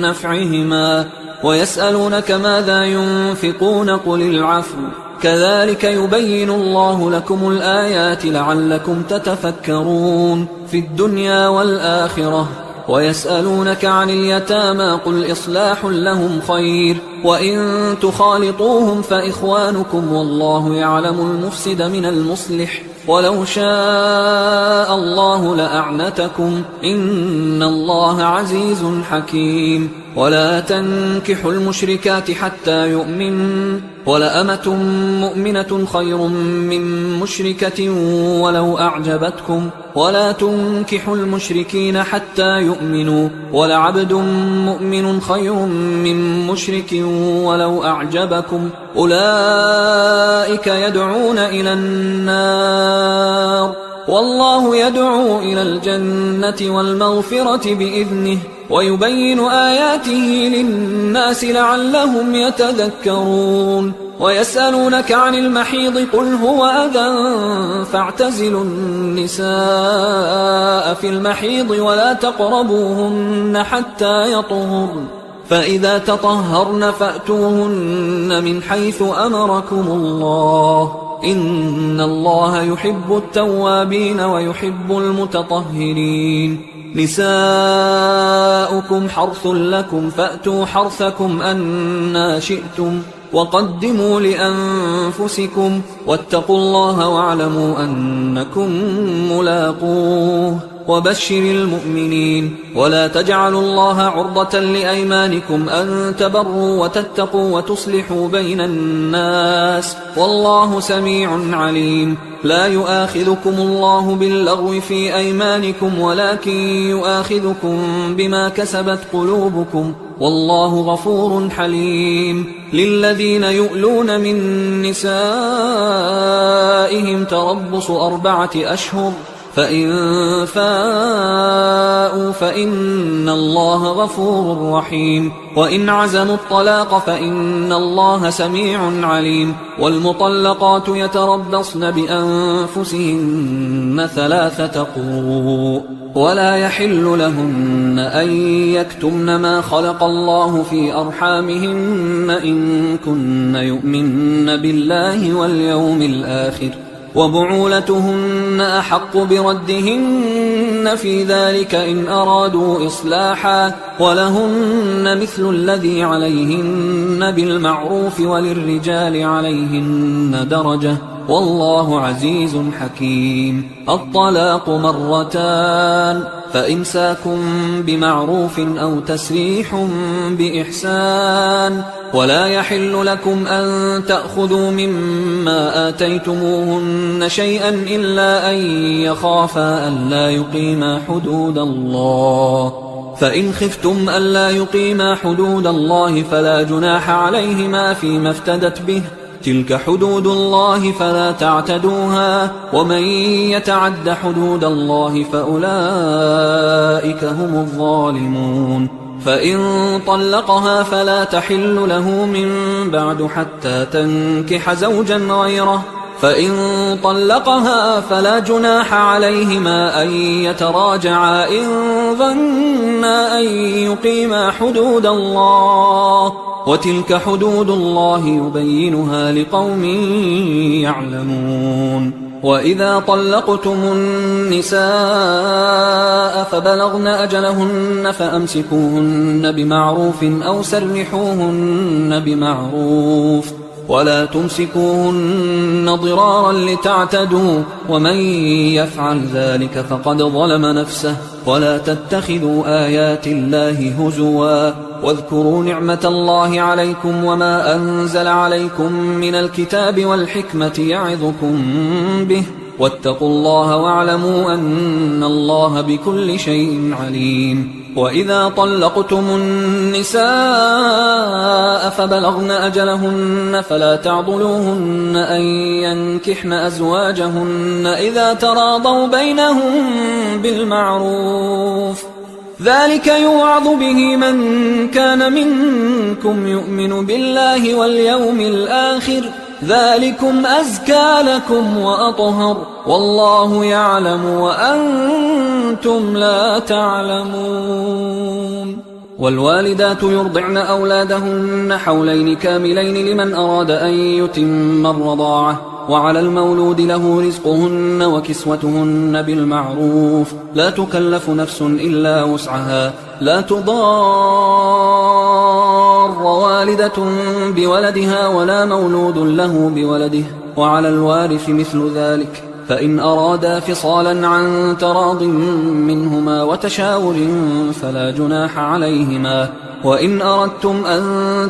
نفعهما ويسألونك ماذا ينفقون قل العفو كذلك يبين الله لكم الآيات لعلكم تتفكرون في الدنيا والآخرة ويسألونك عن اليتامى قل إصلاح لهم خير وإن تخالطوهم فإخوانكم والله يعلم المفسد من المصلح ولو شاء الله لأعنتكم إن الله عزيز حكيم ولا تنكحوا المشركات حتى يؤمنوا ولأمة مؤمنة خير من مشركة ولو أعجبتكم ولا تنكحوا المشركين حتى يؤمنوا ولعبد مؤمن خير من مشرك ولو أعجبكم أولئك يدعون إلى النار والله يدعو إلى الجنة والمغفرة بإذنه ويبين آياته للناس لعلهم يتذكرون ويسألونك عن المحيض قل هو أذى فاعتزلوا النساء في المحيض ولا تقربوهن حتى يطهرن فإذا تطهرن فأتوهن من حيث أمركم الله إن الله يحب التوابين ويحب المتطهرين نساؤكم حرث لكم فأتوا حرثكم أنى شئتم وقدموا لأنفسكم واتقوا الله واعلموا أنكم ملاقوه وبشر المؤمنين ولا تجعلوا الله عرضة لأيمانكم أن تبروا وتتقوا وتصلحوا بين الناس والله سميع عليم لا يؤاخذكم الله باللغو في أيمانكم ولكن يؤاخذكم بما كسبت قلوبكم والله غفور حليم للذين يؤلون من نسائهم تربص 4 أشهر فإن فاءوا فإن الله غفور رحيم وإن عزموا الطلاق فإن الله سميع عليم والمطلقات يتربصن بأنفسهن 3 قروء ولا يحل لهن أن يكتمن ما خلق الله في أرحامهن إن كن يؤمن بالله واليوم الآخر وبعولتهن أحق بردهن في ذلك إن أرادوا إصلاحا ولهن مثل الذي عليهن بالمعروف وللرجال عليهن درجة والله عزيز حكيم الطلاق 2 فإمساك بمعروف أو تسريح بإحسان ولا يحل لكم أن تأخذوا مما آتيتموهن شيئا إلا أن يخافا ألا يقيما حدود الله فإن خفتم ألا يقيما حدود الله فلا جناح عليهما فيما افتدت به، تلك حدود الله فلا تعتدوها، ومن يتعد حدود الله فأولئك هم الظالمون. فإن طلقها فلا تحل له من بعد حتى تنكح زوجا غيره، فإن طلقها فلا جناح عليهما أن يتراجعا إن ظنا أن يقيما حدود الله، وتلك حدود الله يبينها لقوم يعلمون. وإذا طلقتم النساء فبلغن أجلهن فأمسكوهن بمعروف أو سرحوهن بمعروف، ولا تمسكوهن ضرارا لتعتدوا، ومن يفعل ذلك فقد ظلم نفسه. ولا تتخذوا آيات الله هزوا، واذكروا نعمة الله عليكم وما أنزل عليكم من الكتاب والحكمة يعظكم به، واتقوا الله واعلموا أن الله بكل شيء عليم. وإذا طلقتم النساء فبلغن أجلهن فلا تعضلوهن أن ينكحن أزواجهن إذا تراضوا بينهم بالمعروف، ذلك يوعظ به من كان منكم يؤمن بالله واليوم الآخر، ذلكم أزكى لكم وأطهر، والله يعلم وأنتم لا تعلمون. والوالدات يرضعن أولادهن حولين كاملين لمن أراد أن يتم الرضاعة، وعلى المولود له رزقهن وكسوتهن بالمعروف، لا تكلف نفس إلا وسعها، لا تضار والدة بولدها ولا مولود له بولده، وعلى الوارث مثل ذلك، فإن أرادا فصالا عن تراض منهما وتشاور فلا جناح عليهما. وإن أردتم أن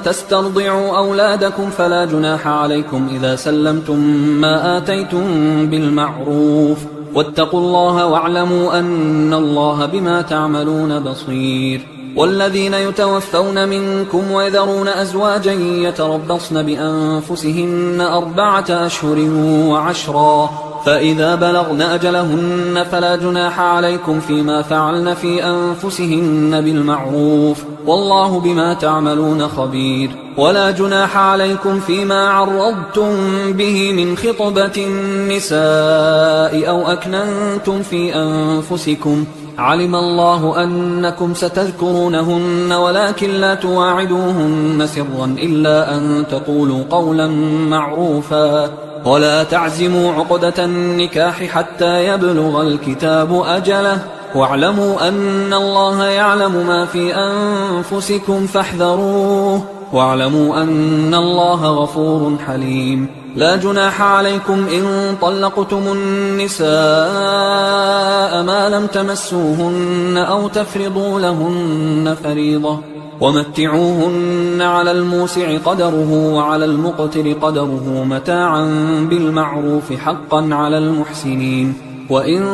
تسترضعوا أولادكم فلا جناح عليكم إذا سلمتم ما آتيتم بالمعروف، واتقوا الله واعلموا أن الله بما تعملون بصير. والذين يتوفون منكم ويذرون أزواجا يتربصن بأنفسهن 4 أشهر وعشرا، فإذا بلغن أجلهن فلا جناح عليكم فيما فعلن في أنفسهن بالمعروف، والله بما تعملون خبير. ولا جناح عليكم فيما عرضتم به من خطبة النساء أو أكننتم في أنفسكم، علم الله أنكم ستذكرونهن ولكن لا تواعدوهن سرا إلا أن تقولوا قولا معروفا، ولا تعزموا عقدة النكاح حتى يبلغ الكتاب أجله، واعلموا أن الله يعلم ما في أنفسكم فاحذروه، واعلموا أن الله غفور حليم. لا جناح عليكم إن طلقتم النساء ما لم تمسوهن أو تفرضوا لهن فريضة، ومتعوهن على الموسع قدره وعلى المقتر قدره متاعا بالمعروف حقا على المحسنين. وإن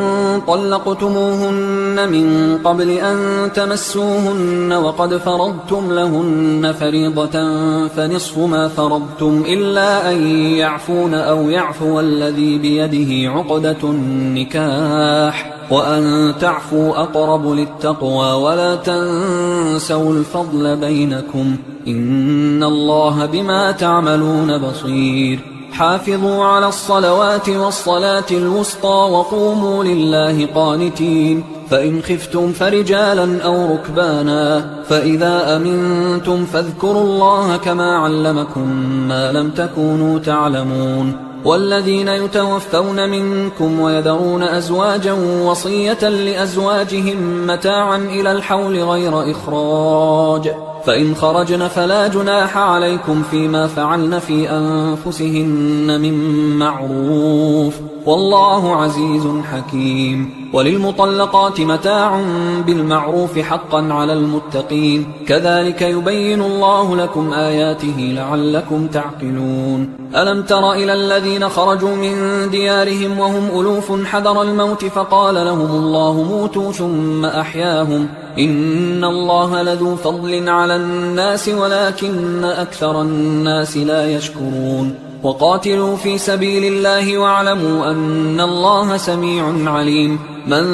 طلقتموهن من قبل أن تمسوهن وقد فرضتم لهن فريضة فنصف ما فرضتم إلا أن يعفون أو يعفو الذي بيده عقدة النكاح، وأن تعفوا أقرب للتقوى، ولا تنسوا الفضل بينكم، إن الله بما تعملون بصير. حافظوا على الصلوات والصلاة الوسطى وقوموا لله قانتين، فإن خفتم فرجالا أو ركبانا، فإذا أمنتم فاذكروا الله كما علمكم ما لم تكونوا تعلمون. والذين يتوفون منكم ويذرون أزواجا وصية لأزواجهم متاعا إلى الحول غير إخراج، فإن خرجن فلا جناح عليكم فيما فعلن في أنفسهن من معروف، والله عزيز حكيم. وللمطلقات متاع بالمعروف حقا على المتقين، كذلك يبين الله لكم آياته لعلكم تعقلون. ألم تر إلى الذين خرجوا من ديارهم وهم ألوف حذر الموت فقال لهم الله موتوا ثم أحياهم، إن الله لذو فضل على الناس ولكن أكثر الناس لا يشكرون. وقاتلوا في سبيل الله واعلموا أن الله سميع عليم. من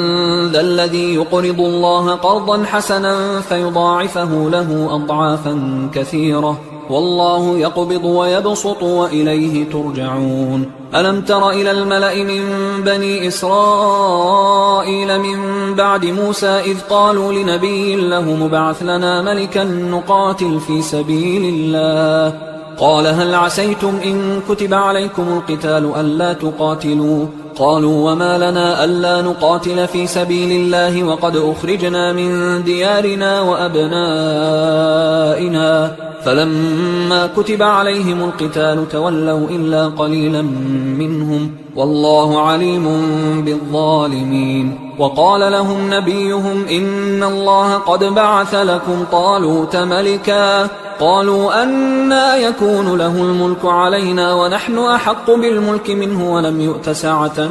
ذا الذي يقرض الله قرضا حسنا فيضاعفه له أضعافا كثيرة، والله يقبض ويبسط وإليه ترجعون. ألم تر إلى الملأ من بني إسرائيل من بعد موسى إذ قالوا لنبي له مبعث لنا ملكا نقاتل في سبيل الله، قال هل عسيتم إن كتب عليكم القتال ألا تقاتلوا؟ قالوا وما لنا ألا نقاتل في سبيل الله وقد أخرجنا من ديارنا وأبنائنا، فلما كتب عليهم القتال تولوا إلا قليلا منهم، والله عليم بالظالمين. وقال لهم نبيهم إن الله قد بعث لكم طالوت ملكا، قالوا أنى يكون له الملك علينا ونحن أحق بالملك منه ولم يؤت سعة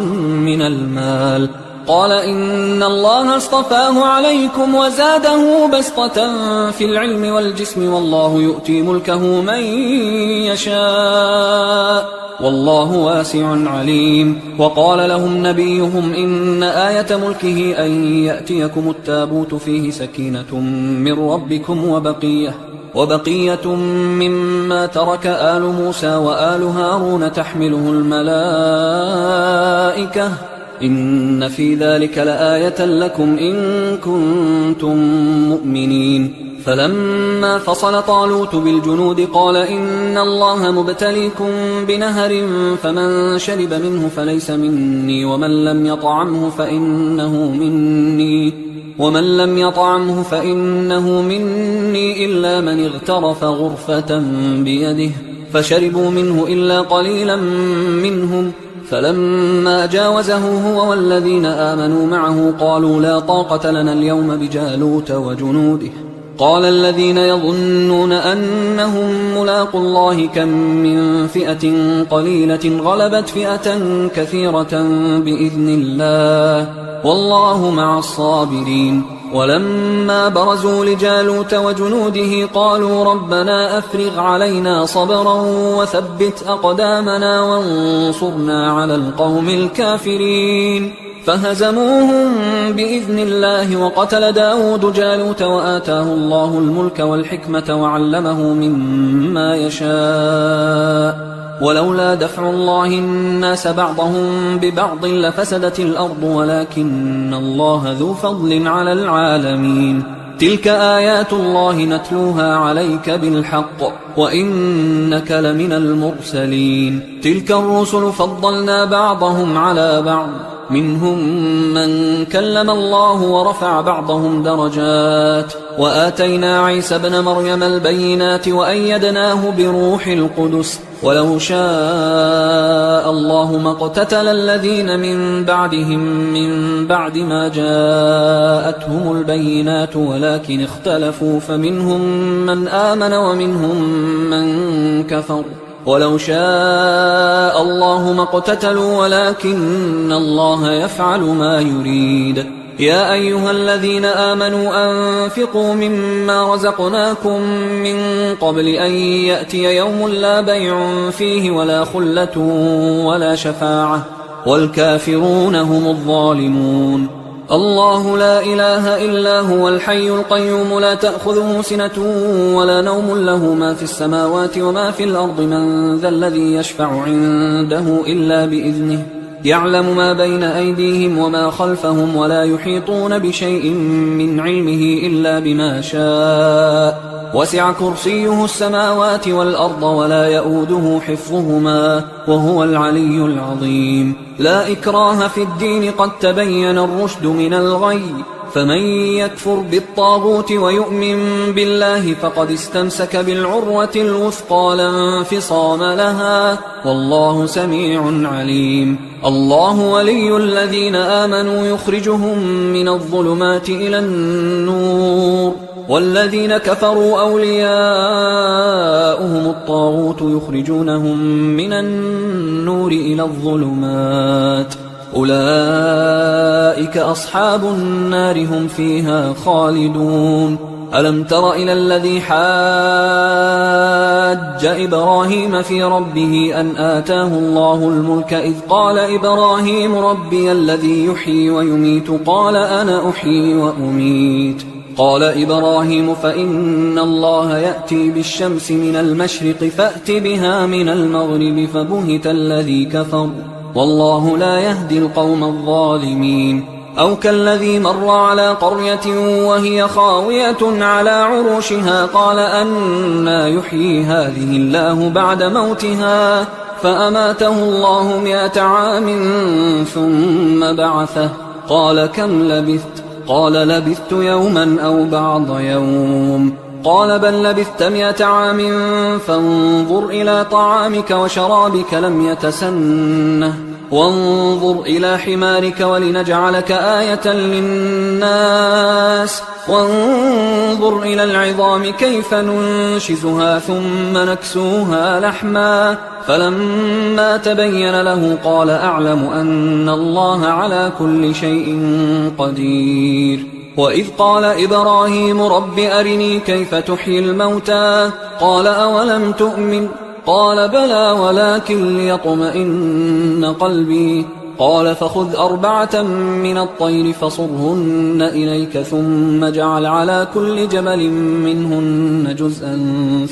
من المال، قال إن الله اصطفاه عليكم وزاده بسطة في العلم والجسم، والله يؤتي ملكه من يشاء والله واسع عليم. وقال لهم نبيهم إن آية ملكه أن يأتيكم التابوت فيه سكينة من ربكم وبقية مما ترك آل موسى وآل هارون تحمله الملائكة، إن في ذلك لآية لكم إن كنتم مؤمنين. فلما فصل طالوت بالجنود قال إن الله مبتليكم بنهر فمن شرب منه فليس مني ومن لم يطعمه فإنه مني إلا من اغترف غرفة بيده، فشربوا منه إلا قليلا منهم. فلما جاوزه هو والذين آمنوا معه قالوا لا طاقة لنا اليوم بجالوت وجنوده. قال الذين يظنون أنهم ملاقوا الله كم من فئة قليلة غلبت فئة كثيرة بإذن الله والله مع الصابرين. ولما برزوا لجالوت وجنوده قالوا ربنا أفرغ علينا صبرا وثبت أقدامنا وانصرنا على القوم الكافرين، فهزموهم بإذن الله. وقتل داود جالوت وآتاه الله الملك والحكمة وعلمه مما يشاء، ولولا دفع الله الناس بعضهم ببعض لفسدت الأرض ولكن الله ذو فضل على العالمين. تلك آيات الله نتلوها عليك بالحق وإنك لمن المرسلين. تلك الرسل فضلنا بعضهم على بعض، منهم من كلم الله ورفع بعضهم درجات، وآتينا عيسى ابن مريم البينات وأيدناه بروح القدس، ولو شاء الله ما اقتتل الذين من بعدهم من بعد ما جاءتهم البينات ولكن اختلفوا فمنهم من آمن ومنهم من كفر، ولو شاء الله ما اقتتلوا ولكن الله يفعل ما يريد. يا أيها الذين آمنوا أنفقوا مما رزقناكم من قبل أن يأتي يوم لا بيع فيه ولا خلة ولا شفاعة والكافرون هم الظالمون. الله لا إله إلا هو الحي القيوم لا تأخذه سنة ولا نوم، له ما في السماوات وما في الأرض، من ذا الذي يشفع عنده إلا بإذنه، يعلم ما بين أيديهم وما خلفهم ولا يحيطون بشيء من علمه إلا بما شاء، وسع كرسيه السماوات والأرض ولا يؤوده حفظهما وهو العلي العظيم. لا إكراه في الدين قد تبين الرشد من الغي، فمن يكفر بالطاغوت ويؤمن بالله فقد استمسك بالعروة الوثقى لا انفصام لها، والله سميع عليم. الله ولي الذين آمنوا يخرجهم من الظلمات إلى النور، والذين كفروا أولياؤهم الطاغوت يخرجونهم من النور إلى الظلمات، أولئك أصحاب النار هم فيها خالدون. ألم تر إلى الذي حاج إبراهيم في ربه أن آتاه الله الملك إذ قال إبراهيم ربي الذي يحيي ويميت قال أنا أحيي وأميت. قال إبراهيم فإن الله يأتي بالشمس من المشرق فأت بها من المغرب فبهت الذي كفر والله لا يهدي القوم الظالمين. أو كالذي مر على قرية وهي خاوية على عروشها قال أنى يحيي هذه الله بعد موتها فأماته الله 100 عام ثم بعثه قال كم لبثت؟ قال لبثت يوما أو بعض يوم. قال بل لبثت 100 عام فانظر إلى طعامك وشرابك لم يتسنه وانظر إلى حمارك ولنجعلك آية للناس وانظر إلى العظام كيف ننشزها ثم نكسوها لحما فلما تبين له قال أعلم أن الله على كل شيء قدير. وإذ قال إبراهيم رب أرني كيف تحيي الموتى قال أولم تؤمن قال بلى ولكن ليطمئن قلبي قال فخذ 4 من الطير فصرهن إليك ثم اجعل على كل جبل منهن جزءا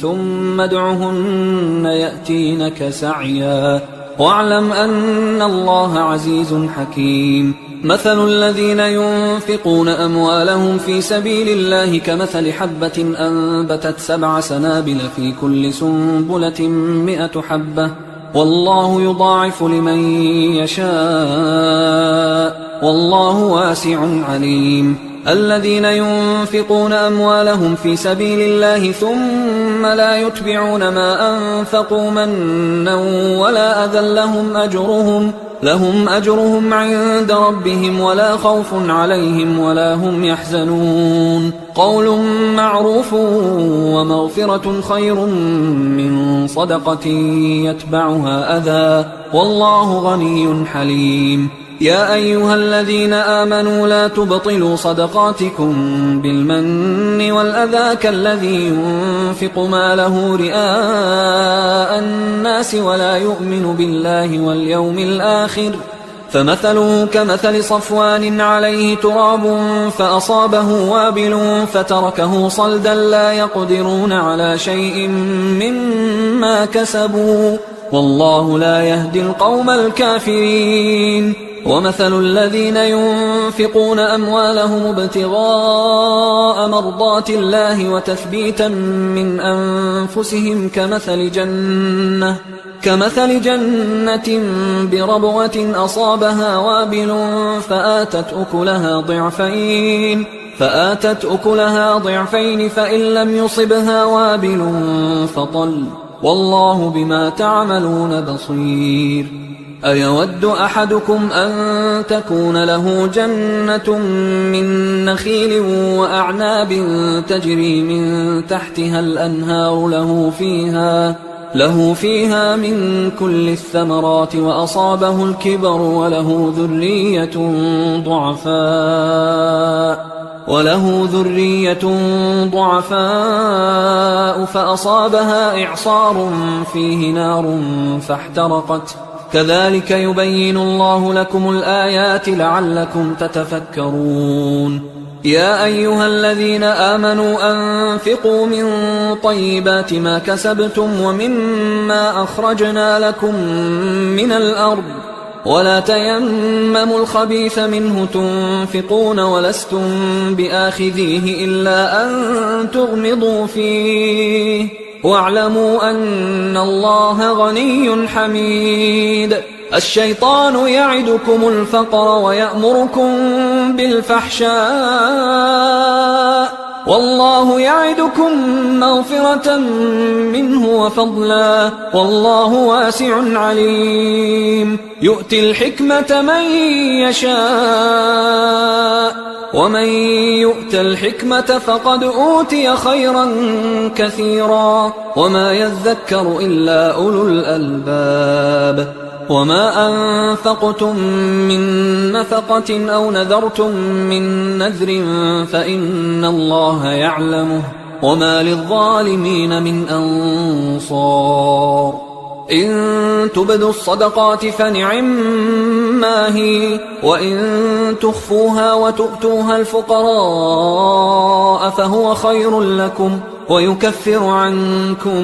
ثم ادعهن يأتينك سعيا واعلم أن الله عزيز حكيم. مثل الذين ينفقون أموالهم في سبيل الله كمثل حبة أنبتت 7 سنابل في كل سنبلة 100 حبة والله يضاعف لمن يشاء والله واسع عليم. الذين ينفقون أموالهم في سبيل الله ثم لا يتبعون ما أنفقوا منا ولا أذى لهم أجرهم عند ربهم ولا خوف عليهم ولا هم يحزنون. قول معروف ومغفرة خير من صدقة يتبعها أذى والله غني حليم. يا أيها الذين آمنوا لا تبطلوا صدقاتكم بالمن والأذى كالذي ينفق ماله رئاء الناس ولا يؤمن بالله واليوم الآخر فمثله كمثل صفوان عليه تراب فأصابه وابل فتركه صلدا لا يقدرون على شيء مما كسبوا والله لا يهدي القوم الكافرين. ومثل الذين ينفقون أموالهم ابتغاء مرضات الله وتثبيتا من أنفسهم كمثل جنة بربوة أصابها وابل فآتت أكلها ضعفين فإن لم يصبها وابل فطل والله بما تعملون بصير. أيود أحدكم أن تكون له جنة من نخيل وأعناب تجري من تحتها الأنهار له فيها من كل الثمرات وأصابه الكبر وله ذرية ضعفاء فأصابها إعصار فيه نار فاحترقت كذلك يبين الله لكم الآيات لعلكم تتفكرون. يا أيها الذين آمنوا أنفقوا من طيبات ما كسبتم ومما أخرجنا لكم من الأرض ولا تيمموا الخبيث منه تنفقون ولستم بآخذيه إلا أن تغمضوا فيه واعلموا أن الله غني حميد. الشيطان يعدكم الفقر ويأمركم بالفحشاء والله يعدكم مغفرة منه وفضلا والله واسع عليم. يؤتي الحكمة من يشاء ومن يؤت الحكمة فقد أوتي خيرا كثيرا وما يذكر إلا أولو الألباب. وما أنفقتم من نفقة أو نذرتم من نذر فإن الله يعلمه وما للظالمين من أنصار. إن تبدوا الصدقات فنعما هي وإن تخفوها وتؤتوها الفقراء فهو خير لكم ويكفر عنكم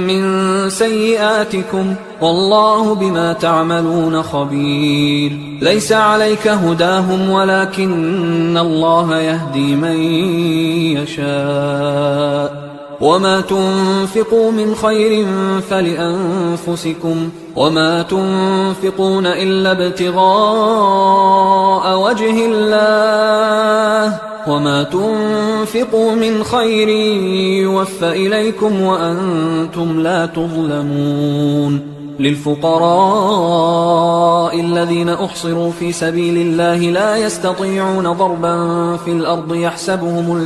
من سيئاتكم والله بما تعملون خبير. ليس عليك هداهم ولكن الله يهدي من يشاء. وما تنفقوا من خير فلأنفسكم وما تنفقون إلا ابتغاء وجه الله وما تنفقوا من خير يوفى إليكم وأنتم لا تظلمون. للفقراء الذين أحصروا في سبيل الله لا يستطيعون ضربا في الأرض يحسبهم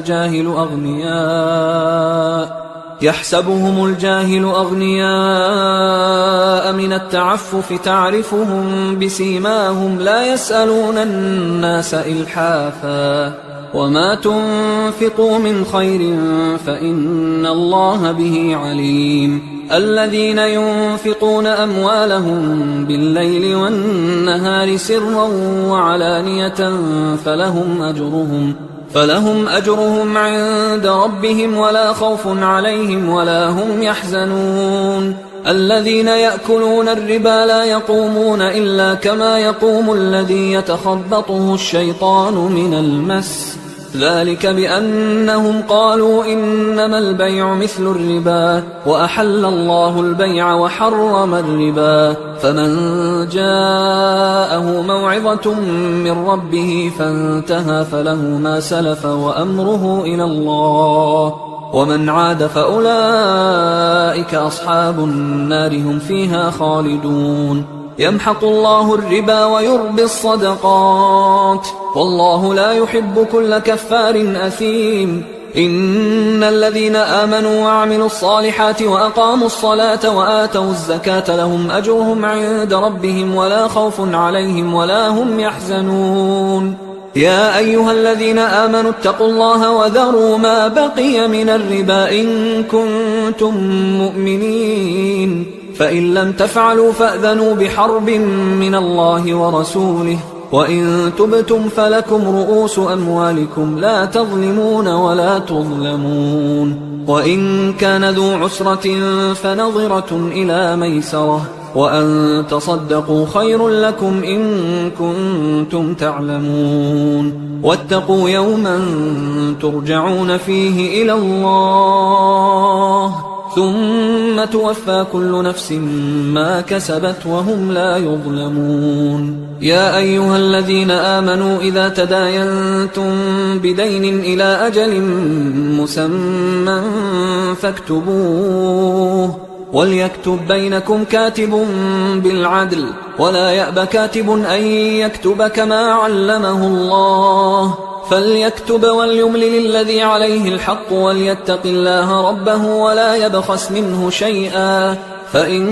الجاهل أغنياء من التعفف تعرفهم بسيماهم لا يسألون الناس إلحافا. وما تنفقوا من خير فإن الله به عليم. الذين ينفقون أموالهم بالليل والنهار سرا وعلانية فلهم أجرهم عند ربهم ولا خوف عليهم ولا هم يحزنون. الذين يأكلون الربا لا يقومون إلا كما يقوم الذي يتخبطه الشيطان من المس ذلك بأنهم قالوا إنما البيع مثل الربا وأحل الله البيع وحرم الربا. فمن جاءه موعظة من ربه فانتهى فله ما سلف وأمره إلى الله ومن عاد فأولئك أصحاب النار هم فيها خالدون. يمحق الله الربا ويربي الصدقات والله لا يحب كل كفار أثيم. إن الذين آمنوا وعملوا الصالحات وأقاموا الصلاة وآتوا الزكاة لهم أجرهم عند ربهم ولا خوف عليهم ولا هم يحزنون. يا أيها الذين آمنوا اتقوا الله وذروا ما بقي من الربا إن كنتم مؤمنين فإن لم تفعلوا فأذنوا بحرب من الله ورسوله وإن تبتم فلكم رؤوس أموالكم لا تظلمون ولا تظلمون. وإن كان ذو عسرة فنظرة إلى ميسرة وأن تصدقوا خير لكم إن كنتم تعلمون. واتقوا يوما ترجعون فيه إلى الله ثم توفى كل نفس ما كسبت وهم لا يظلمون. يا أيها الذين آمنوا إذا تداينتم بدين إلى أجل مسمى فاكتبوه وليكتب بينكم كاتب بالعدل ولا يأب كاتب أن يكتب كما علمه الله فليكتب وليملل الذي عليه الحق وليتق الله ربه ولا يبخس منه شيئا فإن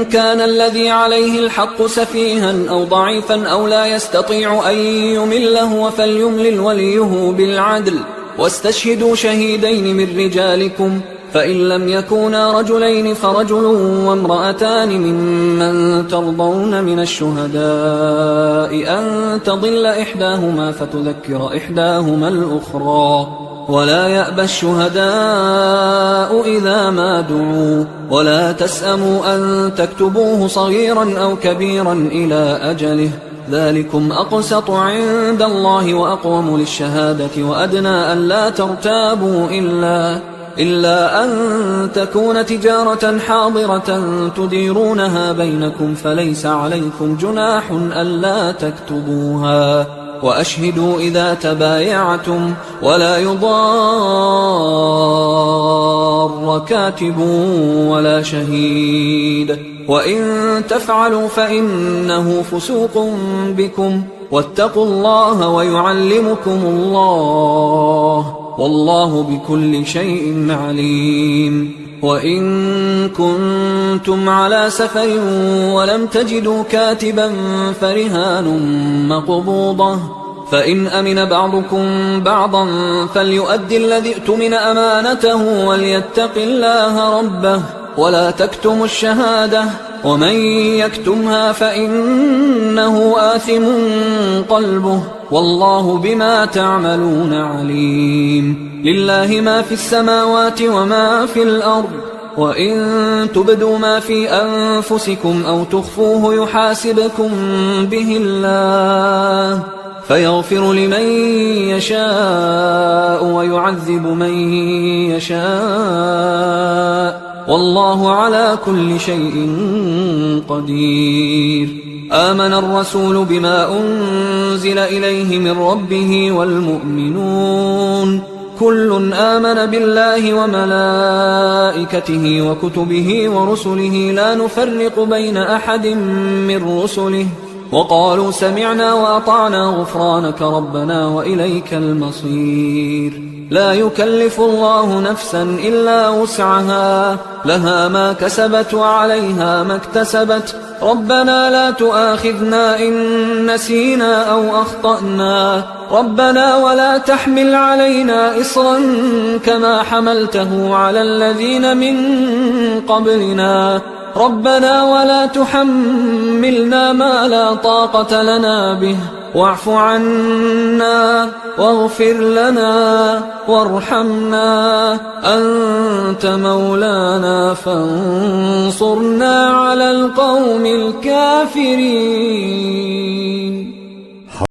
كان الذي عليه الحق سفيها أو ضعيفا أو لا يستطيع أن يمله فليملل وليه بالعدل واستشهدوا شهيدين من رجالكم فإن لم يكونا رجلين فرجل وامرأتان ممن ترضون من الشهداء أن تضل إحداهما فتذكر إحداهما الأخرى ولا يأبى الشهداء إذا ما دعوا ولا تسأموا أن تكتبوه صغيرا أو كبيرا إلى أجله ذلكم أقسط عند الله وأقوم للشهادة وأدنى أن لا ترتابوا إلا أن تكون تجارة حاضرة تديرونها بينكم فليس عليكم جناح ألا تكتبوها، وأشهدوا إذا تبايعتم، ولا يضار كاتب ولا شهيد، وإن تفعلوا فإنه فسوق بكم، واتقوا الله ويعلمكم الله، والله بكل شيء عليم. وإن كنتم على سفر ولم تجدوا كاتبا فرهان مقبوضة، فإن أمن بعضكم بعضا فليؤدي الذي اؤتمن أمانته وليتق الله ربه ولا تكتموا الشهادة، ومن يكتمها فإنه آثم قلبه، والله بما تعملون عليم. لله ما في السماوات وما في الأرض، وإن تبدوا ما في أنفسكم أو تخفوه يحاسبكم به الله، فيغفر لمن يشاء ويعذب من يشاء، والله على كل شيء قدير. آمن الرسول بما أنزل إليه من ربه والمؤمنون كل آمن بالله وملائكته وكتبه ورسله لا نفرق بين أحد من رسله، وقالوا سمعنا وأطعنا غفرانك ربنا وإليك المصير. لا يكلف الله نفسا إلا وسعها، لها ما كسبت وعليها ما اكتسبت، ربنا لا تؤاخذنا إن نسينا أو أخطأنا، ربنا ولا تحمل علينا إصرا كما حملته على الذين من قبلنا، ربنا ولا تحملنا ما لا طاقة لنا به، واعف عنا واغفر لنا وارحمنا، أنت مولانا فانصرنا على القوم الكافرين.